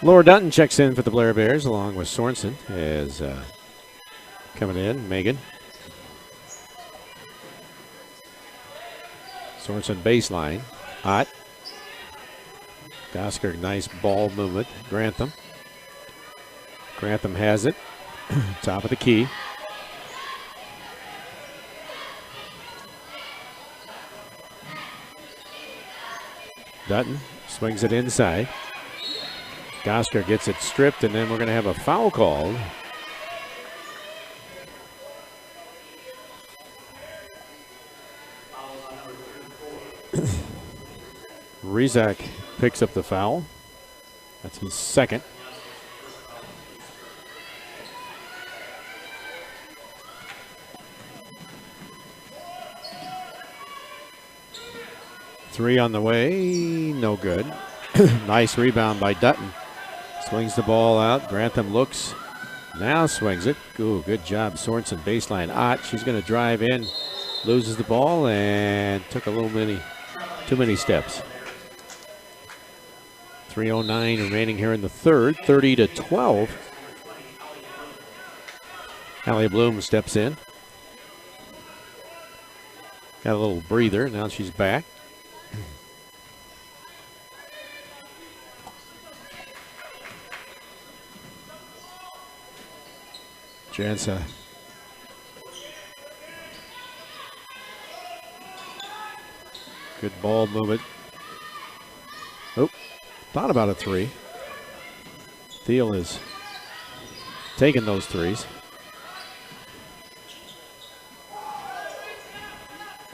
Laura Dutton checks in for the Blair Bears along with Sorensen as coming in. Megan. Sorensen baseline. Ott. Gosker, nice ball movement. Grantham. Grantham has it. Top of the key. Dutton swings it inside. Gosker gets it stripped, and then we're going to have a foul called. Rizak picks up the foul. That's his second. Three on the way, no good. Nice rebound by Dutton. Swings the ball out. Grantham looks, now swings it. Ooh, good job, Sorensen. Baseline. Ott, she's going to drive in, loses the ball, and took a little too many steps. 3:09 remaining here in the third. 30-12. Allie Bloom steps in. Got a little breather. Now she's back. Jansa. Good ball movement. Oh, thought about a three. Thiel is taking those threes.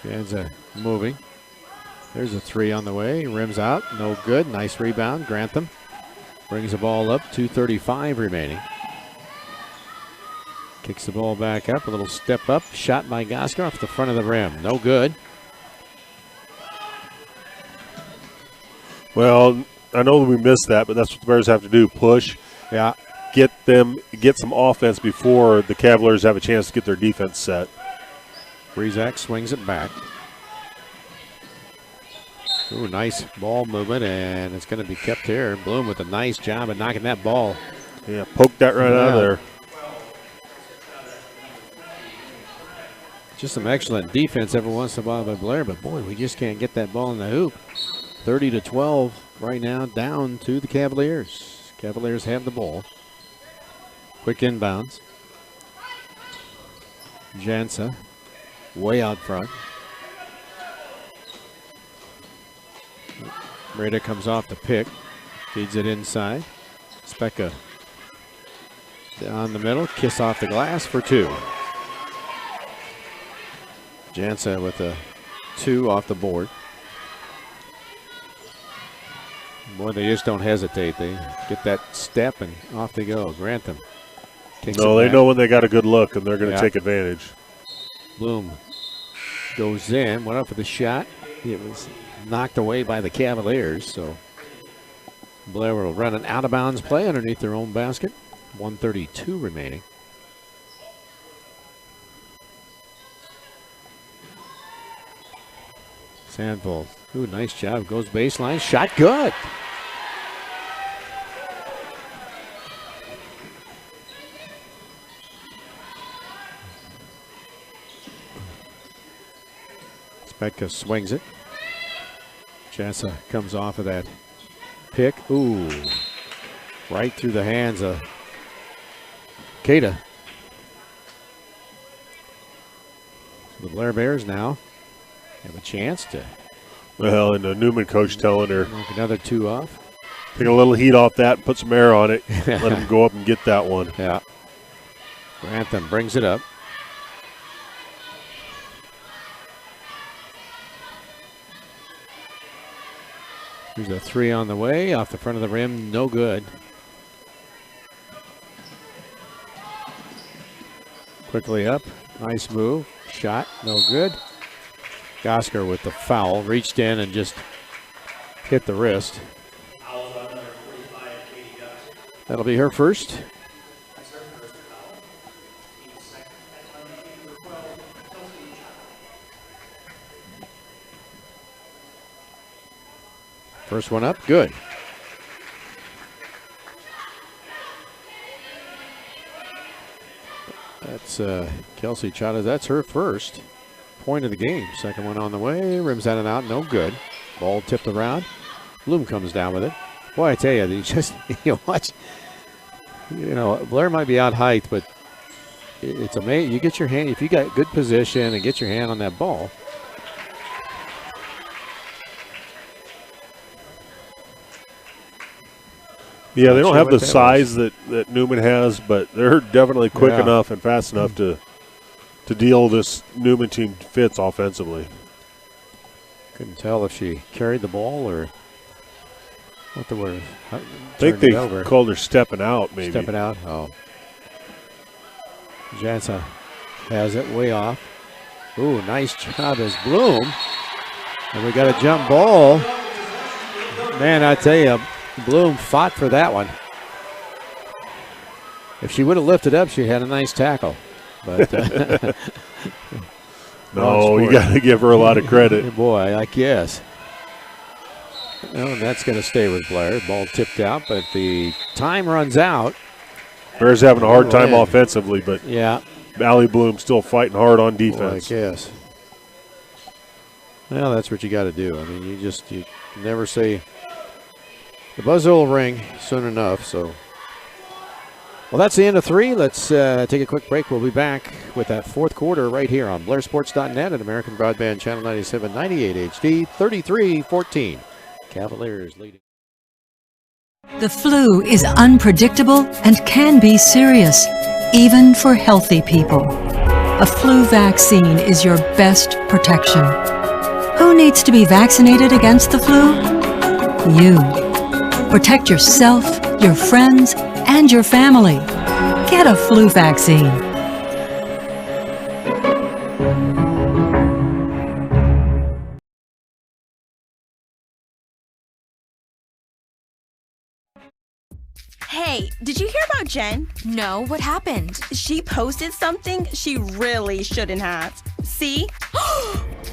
Jansa moving. There's a three on the way. Rims out. No good. Nice rebound. Grantham brings the ball up. 2:35 remaining. Kicks the ball back up, a little step up. Shot by Gosker off the front of the rim. No good. Well, I know we missed that, but that's what the Bears have to do. Push. Yeah. Get some offense before the Cavaliers have a chance to get their defense set. Rizak swings it back. Ooh, nice ball movement, and it's going to be kept here. Bloom with a nice job of knocking that ball. Yeah, poked that right out of there. Just some excellent defense every once in a while by Blair, but boy, we just can't get that ball in the hoop. 30-12 right now, down to the Cavaliers. Cavaliers have the ball. Quick inbounds. Jansa way out front. Rada comes off the pick, feeds it inside. Spekka down the middle, kiss off the glass for two. Jansa with a 2 off the board. Boy, they just don't hesitate. They get that step and off they go. Grantham. No, they know when they got a good look and they're going to take advantage. Bloom goes in, went up for the shot. It was knocked away by the Cavaliers, so Blair will run an out-of-bounds play underneath their own basket. 1:32 remaining. Sandvold, ooh, nice job. Goes baseline, shot good. Spekka swings it. Jansa comes off of that pick. Ooh, right through the hands of Keita. So the Blair Bears now have a chance to. Well, and the Neumann coach telling her, knock another 2 off. Take a little heat off that and put some air on it. Let him go up and get that one. Yeah. Grantham brings it up. Here's a three on the way, off the front of the rim, no good. Quickly up, nice move, shot, no good. Gosker with the foul, reached in and just hit the wrist. That'll be her first. First one up, good. That's Kelsey Chavez. That's her first point of the game. Second one on the way. Rims out and out. No good. Ball tipped around. Bloom comes down with it. Boy, I tell you, you just watch. Blair might be out height, but it's amazing. You get your hand, if you got good position and get your hand on that ball. Yeah, they don't have the size that Neumann has, but they're definitely quick enough and fast enough to deal this Neumann team fits offensively. Couldn't tell if she carried the ball or what the word. I think they called her stepping out, maybe. Stepping out, oh. Jansa has it way off. Ooh, nice job as Bloom. And we got a jump ball. Man, I tell you, Bloom fought for that one. If she would have lifted up, she had a nice tackle. But no, you got to give her a lot of credit. Boy, I guess. Well, that's going to stay with Blair. Ball tipped out, but the time runs out. Bears having a hard time offensively, but yeah, Allie Bloom still fighting hard on defense. Boy, I guess. Well, that's what you got to do. I mean, you never say. The buzzer will ring soon enough, so. Well, that's the end of three. Let's take a quick break. We'll be back with that fourth quarter right here on BlairSports.net and American Broadband Channel 97, 98 HD, 33-14. Cavaliers leading. The flu is unpredictable and can be serious, even for healthy people. A flu vaccine is your best protection. Who needs to be vaccinated against the flu? You. Protect yourself, your friends, and your family. Get a flu vaccine. Hey, did you hear about Jen? No, what happened? She posted something she really shouldn't have. See?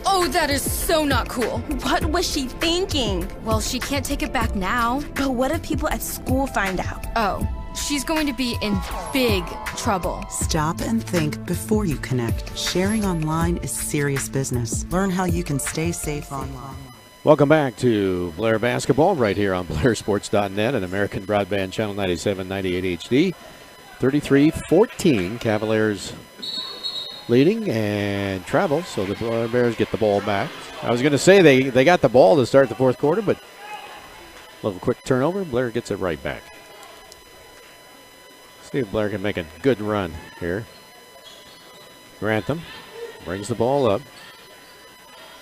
Oh, that is so not cool. What was she thinking? Well, she can't take it back now. But what if people at school find out? Oh, she's going to be in big trouble. Stop and think before you connect. Sharing online is serious business. Learn how you can stay safe online. Welcome back to Blair Basketball right here on BlairSports.net and American Broadband Channel 97, 98 HD. 33-14, Cavaliers leading and travel, so the Blair Bears get the ball back. I was going to say they got the ball to start the fourth quarter, but a little quick turnover. Blair gets it right back. See if Blair can make a good run here. Grantham brings the ball up.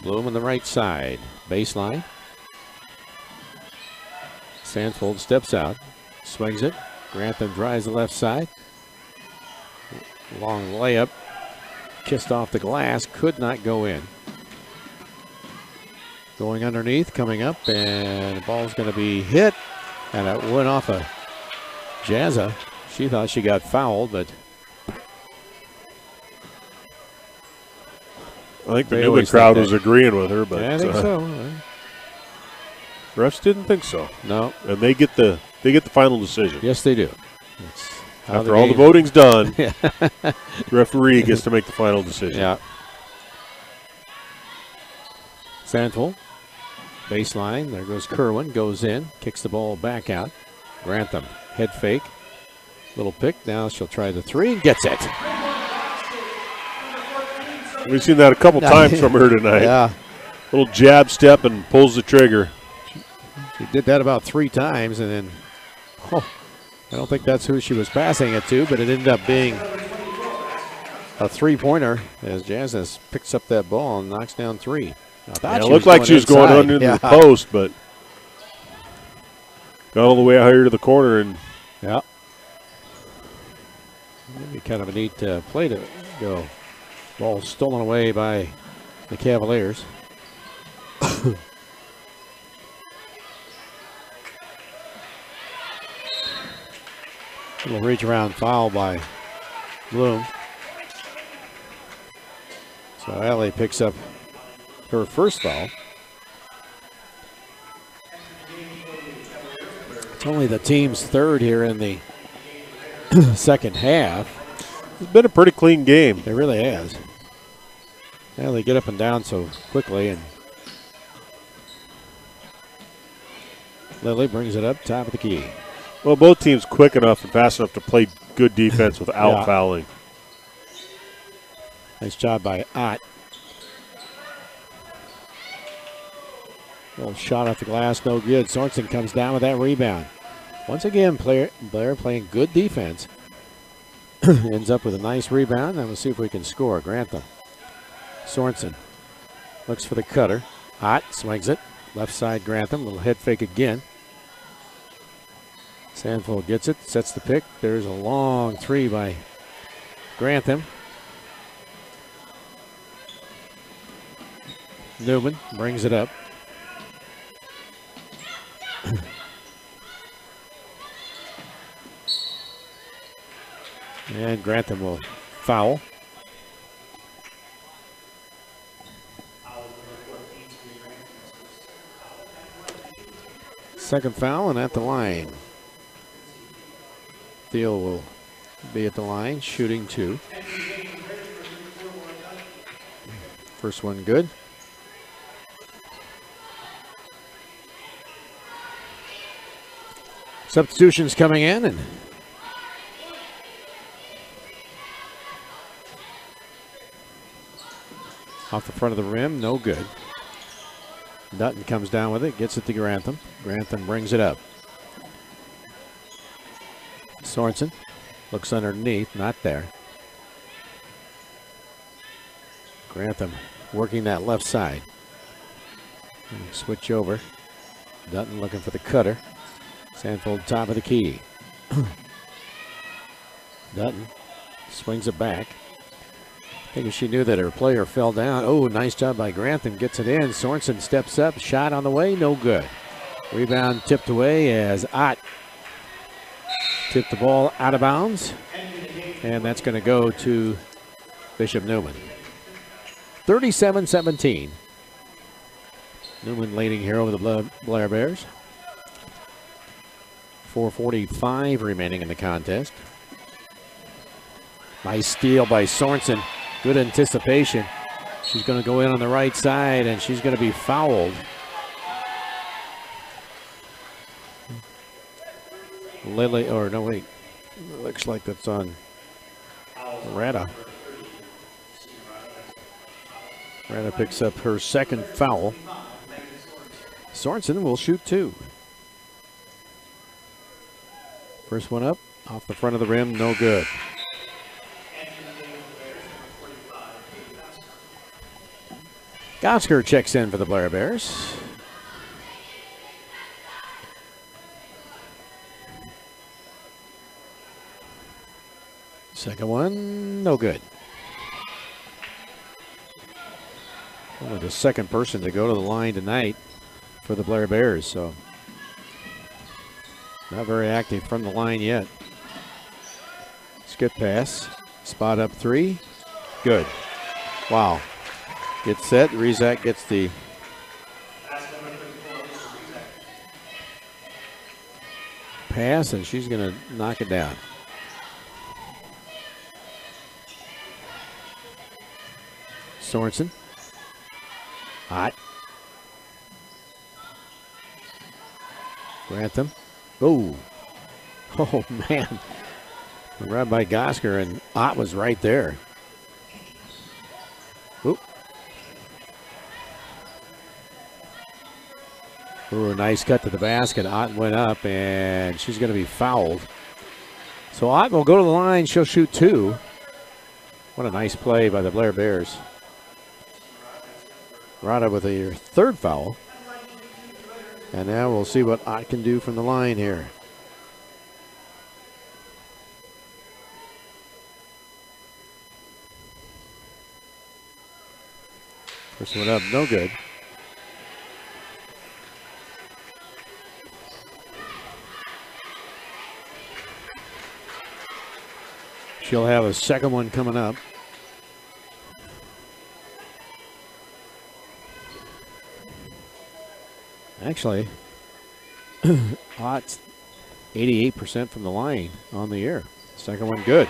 Bloom on the right side. Baseline. Sandfold steps out. Swings it. Grantham drives the left side. Long layup. Kissed off the glass. Could not go in. Going underneath. Coming up. And the ball's going to be hit. And it went off of Jazza. She thought she got fouled, but I think the Neumann crowd was agreeing with her, but yeah, I think so. Refs didn't think so. No, and they get the final decision. Yes, they do. After all the voting's done, referee gets to make the final decision. Yeah. Sandful, baseline. There goes Kerwin. Goes in, kicks the ball back out. Grantham head fake, little pick. Now she'll try the three and gets it. We've seen that a couple times from her tonight. Yeah. Little jab step and pulls the trigger. She did that about 3 times, and then, I don't think that's who she was passing it to, but it ended up being a three-pointer as Jasnes picks up that ball and knocks down three. It looked like she was going under the post, but got all the way out here to the corner. And yeah. Maybe kind of a neat play to go. Ball stolen away by the Cavaliers. Little reach around foul by Bloom. So Allie picks up her first foul. It's only the team's third here in the second half. It's been a pretty clean game. It really has. Yeah, they get up and down so quickly, and Lily brings it up top of the key. Well, both teams quick enough and fast enough to play good defense without fouling. Nice job by Ott. Little shot off the glass, no good. Sorensen comes down with that rebound. Once again, Blair playing good defense. Ends up with a nice rebound, and we'll see if we can score. Grantham. Sorensen looks for the cutter. Ott swings it. Left side Grantham, little head fake again. Sandford gets it, sets the pick. There's a long three by Grantham. Neumann brings it up. And Grantham will foul. Second foul and at the line. Thiel will be at the line, shooting two. First one good. Substitutions coming in, and off the front of the rim, no good. Dutton comes down with it, gets it to Grantham. Grantham brings it up. Sorensen looks underneath, not there. Grantham working that left side. Switch over. Dutton looking for the cutter. Sandford top of the key. Dutton swings it back. I think she knew that her player fell down. Oh, nice job by Grantham. Gets it in. Sorensen steps up. Shot on the way. No good. Rebound tipped away as Ott tipped the ball out of bounds. And that's going to go to Bishop Neumann. 37-17. Neumann leading here over the Blair Bears. 4:45 remaining in the contest. Nice steal by Sorensen. Good anticipation. She's going to go in on the right side, and she's going to be fouled. Lily, or no, wait. Looks like that's on Rada. Rada picks up her second foul. Sorensen will shoot two. First one up, off the front of the rim, no good. Gosker checks in for the Blair Bears. Second one, no good. Only the second person to go to the line tonight for the Blair Bears, so not very active from the line yet. Skip pass, spot up three, good. Wow. Gets set, Rizak gets the pass, and she's going to knock it down. Sorensen. Hot. Grantham. Oh. Oh, man. Run by Gosker, and Ott was right there. Oop. Ooh, nice cut to the basket. Ott went up, and she's going to be fouled. So Ott will go to the line. She'll shoot two. What a nice play by the Blair Bears. Rada with a third foul. And now we'll see what Ott can do from the line here. First one up, no good. She'll have a second one coming up. Actually, Ott's 88% from the line on the air. Second one good.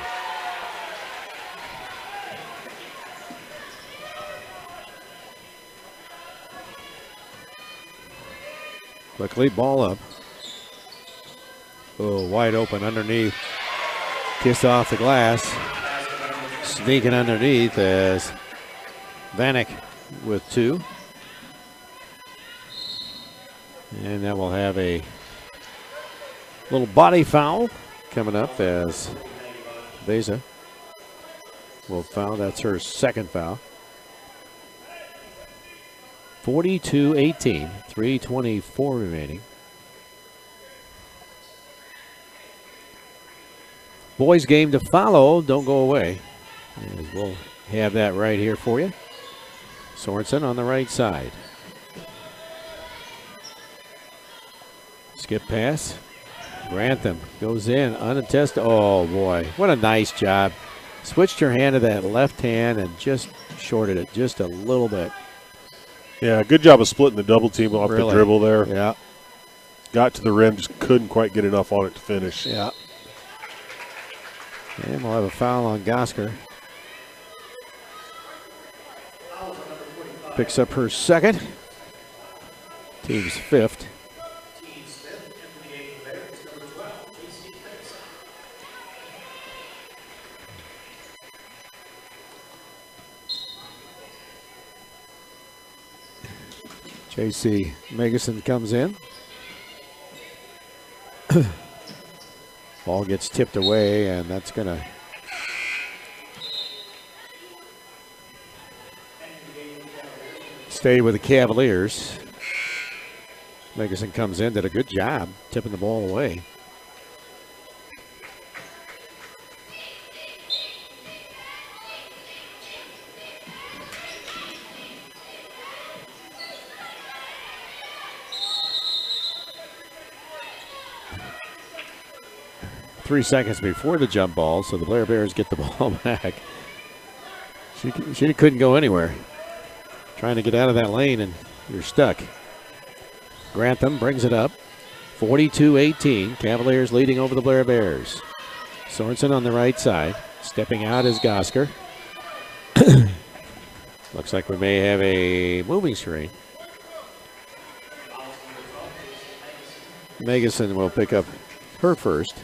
Quickly, ball up. Oh, wide open underneath. Kiss off the glass. Sneaking underneath as Vanek with 2. And that will have a little body foul coming up as Beza will foul. That's her second foul. 42-18, 3:24 remaining. Boys game to follow. Don't go away. As we'll have that right here for you. Sorensen on the right side. Skip pass. Grantham goes in unattested. Oh boy, what a nice job. Switched her hand to that left hand and just shorted it just a little bit. Yeah, good job of splitting the double team off Really? the dribble there. Yeah. Got to the rim, just couldn't quite get enough on it to finish. Yeah. And we'll have a foul on Gosker. Picks up her second. Team's fifth. JC Megason comes in. Ball gets tipped away, and that's going to stay with the Cavaliers. Megason comes in, did a good job tipping the ball away. .3 seconds before the jump ball, so the Blair Bears get the ball back. She couldn't go anywhere. Trying to get out of that lane, and you're stuck. Grantham brings it up. 42-18. Cavaliers leading over the Blair Bears. Sorensen on the right side. Stepping out is Gosker. Looks like we may have a moving screen. Megason will pick up her first.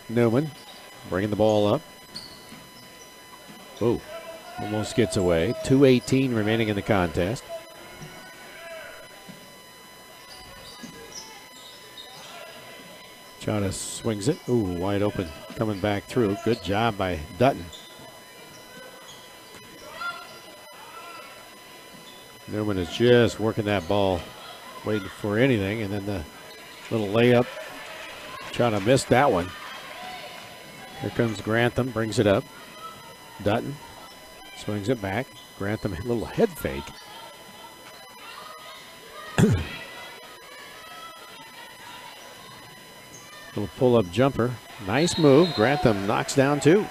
Neumann bringing the ball up. Oh, almost gets away. 2:18 remaining in the contest. Chada swings it. Ooh, wide open. Coming back through. Good job by Dutton. Neumann is just working that ball, waiting for anything, and then the little layup. Chada missed that one. Here comes Grantham, brings it up. Dutton swings it back. Grantham, a little head fake. Little pull-up jumper. Nice move. Grantham knocks down 2.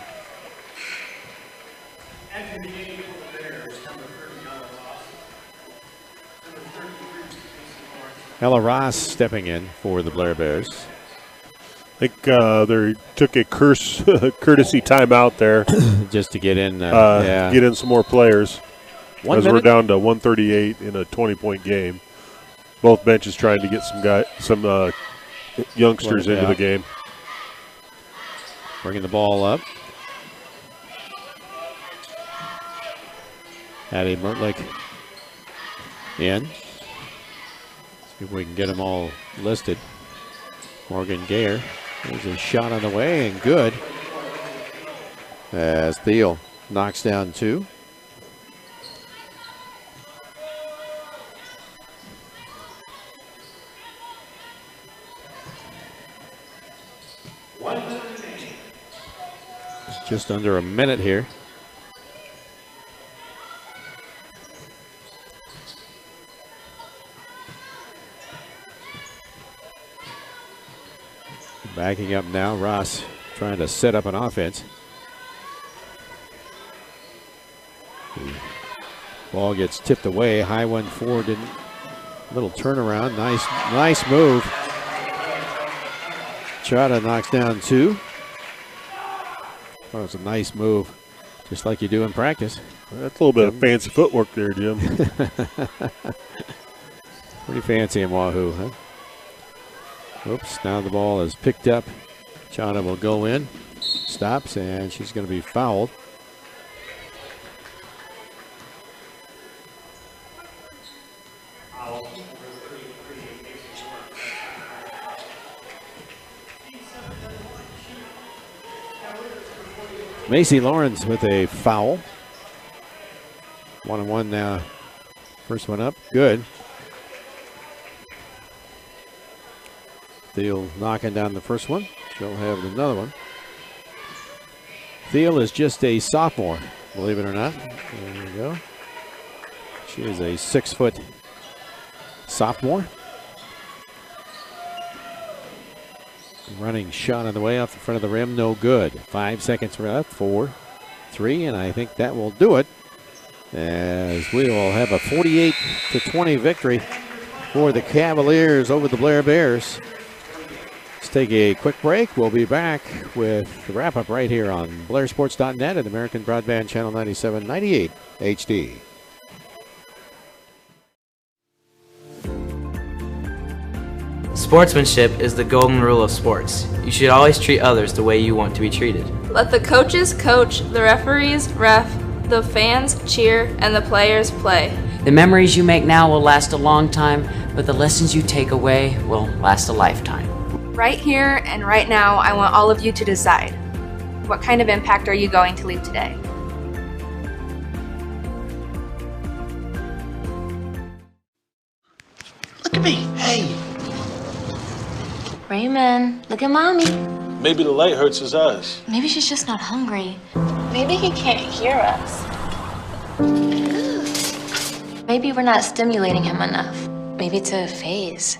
Ella Ross stepping in for the Blair Bears. I think they took a courtesy timeout there. Just to get in. Get in some more players. As we're down to 138 in a 20-point game. Both benches trying to get some youngsters into the game. Bringing the ball up. Addie Mertlick in. See if we can get them all listed. Morgan Gayer. There's a shot on the way and good. As Thiel knocks down 2. Just under a minute here. Backing up now, Ross trying to set up an offense. The ball gets tipped away. High one forward, didn't. Little turnaround, nice move. Chada knocks down 2. Oh, it's a nice move, just like you do in practice. That's a little bit of fancy footwork there, Jim. Pretty fancy in Wahoo, huh? Oops, now the ball is picked up. Chana will go in, stops, and she's going to be fouled. Macy Lawrence with a foul. 1-1 now. First one up, good. Thiel knocking down the first one. She'll have another one. Thiel is just a sophomore, believe it or not. There we go. She is a 6-foot sophomore. Running shot on the way off the front of the rim, no good. 5 seconds left, 4, 3, and I think that will do it. As we will have a 48-20 victory for the Cavaliers over the Blair Bears. Let's take a quick break. We'll be back with the wrap-up right here on BlairSports.net and American Broadband Channel 97.98 HD. Sportsmanship is the golden rule of sports. You should always treat others the way you want to be treated. Let the coaches coach, the referees ref, the fans cheer, and the players play. The memories you make now will last a long time, but the lessons you take away will last a lifetime. Right here and right now, I want all of you to decide. What kind of impact are you going to leave today? Look at me. Hey. Raymond, look at Mommy. Maybe the light hurts his eyes. Maybe she's just not hungry. Maybe he can't hear us. Maybe we're not stimulating him enough. Maybe it's a phase.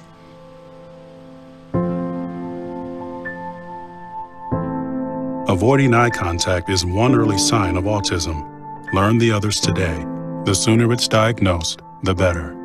Avoiding eye contact is one early sign of autism. Learn the others today. The sooner it's diagnosed, the better.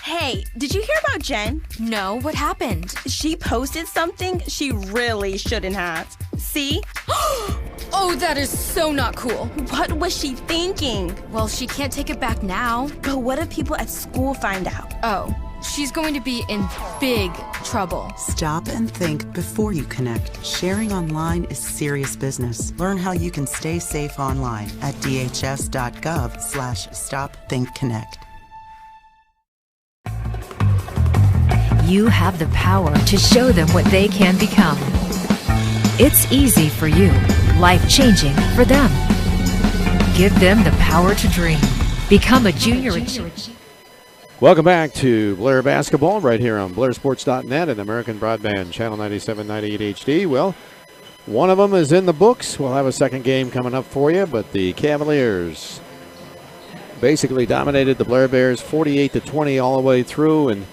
Hey, did you hear about Jen? No, what happened? She posted something she really shouldn't have. See? Oh, that is so not cool. What was she thinking? Well, she can't take it back now. But what if people at school find out? Oh, she's going to be in big trouble. Stop and think before you connect. Sharing online is serious business. Learn how you can stay safe online at dhs.gov/stopthinkconnect. You have the power to show them what they can become. It's easy for you, life-changing for them. Give them the power to dream. Become a junior. Welcome back to Blair Basketball right here on BlairSports.net and American Broadband Channel 97.98 HD. Well, one of them is in the books. We'll have a second game coming up for you, but the Cavaliers basically dominated the Blair Bears 48-20 all the way through, and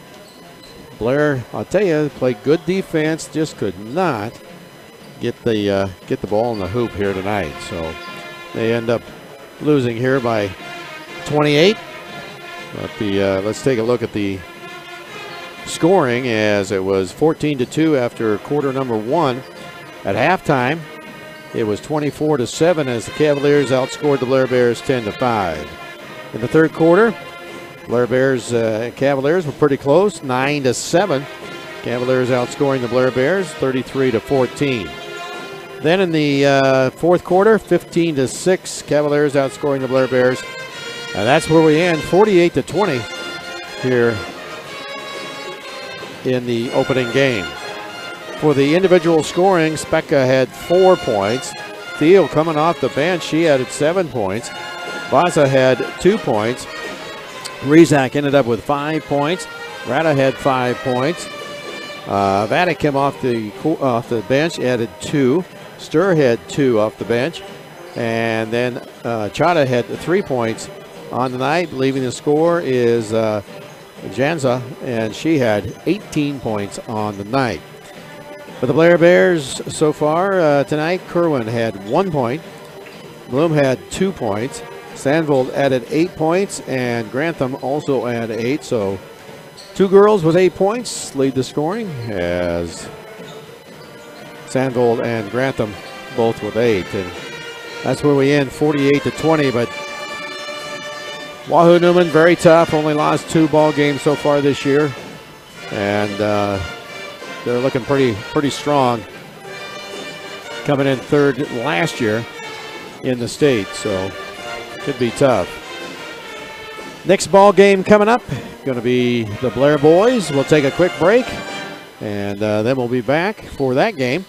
Blair, I'll tell you, played good defense, just could not get the ball in the hoop here tonight. So they end up losing here by 28. But let's take a look at the scoring, as it was 14-2 after quarter number 1. At halftime, it was 24-7 as the Cavaliers outscored the Blair Bears 10-5. In the third quarter, Blair Bears, Cavaliers were pretty close, 9-7. Cavaliers outscoring the Blair Bears 33-14. Then in the fourth quarter, 15-6. Cavaliers outscoring the Blair Bears And that's where we end, 48-20 here in the opening game. For the individual scoring, Spekka had 4 points. Theo coming off the bench, she added 7 points. Vaza had 2 points. Rizak ended up with 5 points. Rada had 5 points. Vatic came off the bench, added 2. Stur had 2 off the bench. And then Chada had 3 points on the night. Leaving the score is Janza, and she had 18 points on the night. For the Blair Bears so far tonight, Kerwin had 1 point. Bloom had 2 points. Sandvold added 8 points, and Grantham also added 8. So 2 girls with 8 points lead the scoring, as Sandvold and Grantham both with 8. And that's where we end, 48-20. But Wahoo Neumann, very tough. Only lost 2 ball games so far this year, and they're looking pretty strong. Coming in 3rd last year in the state, so could be tough. Next ball game coming up, going to be the Blair boys. We'll take a quick break, and then we'll be back for that game,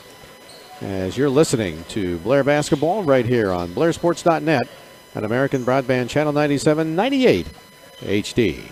as you're listening to Blair basketball right here on BlairSports.net and American Broadband Channel 97, 98 HD.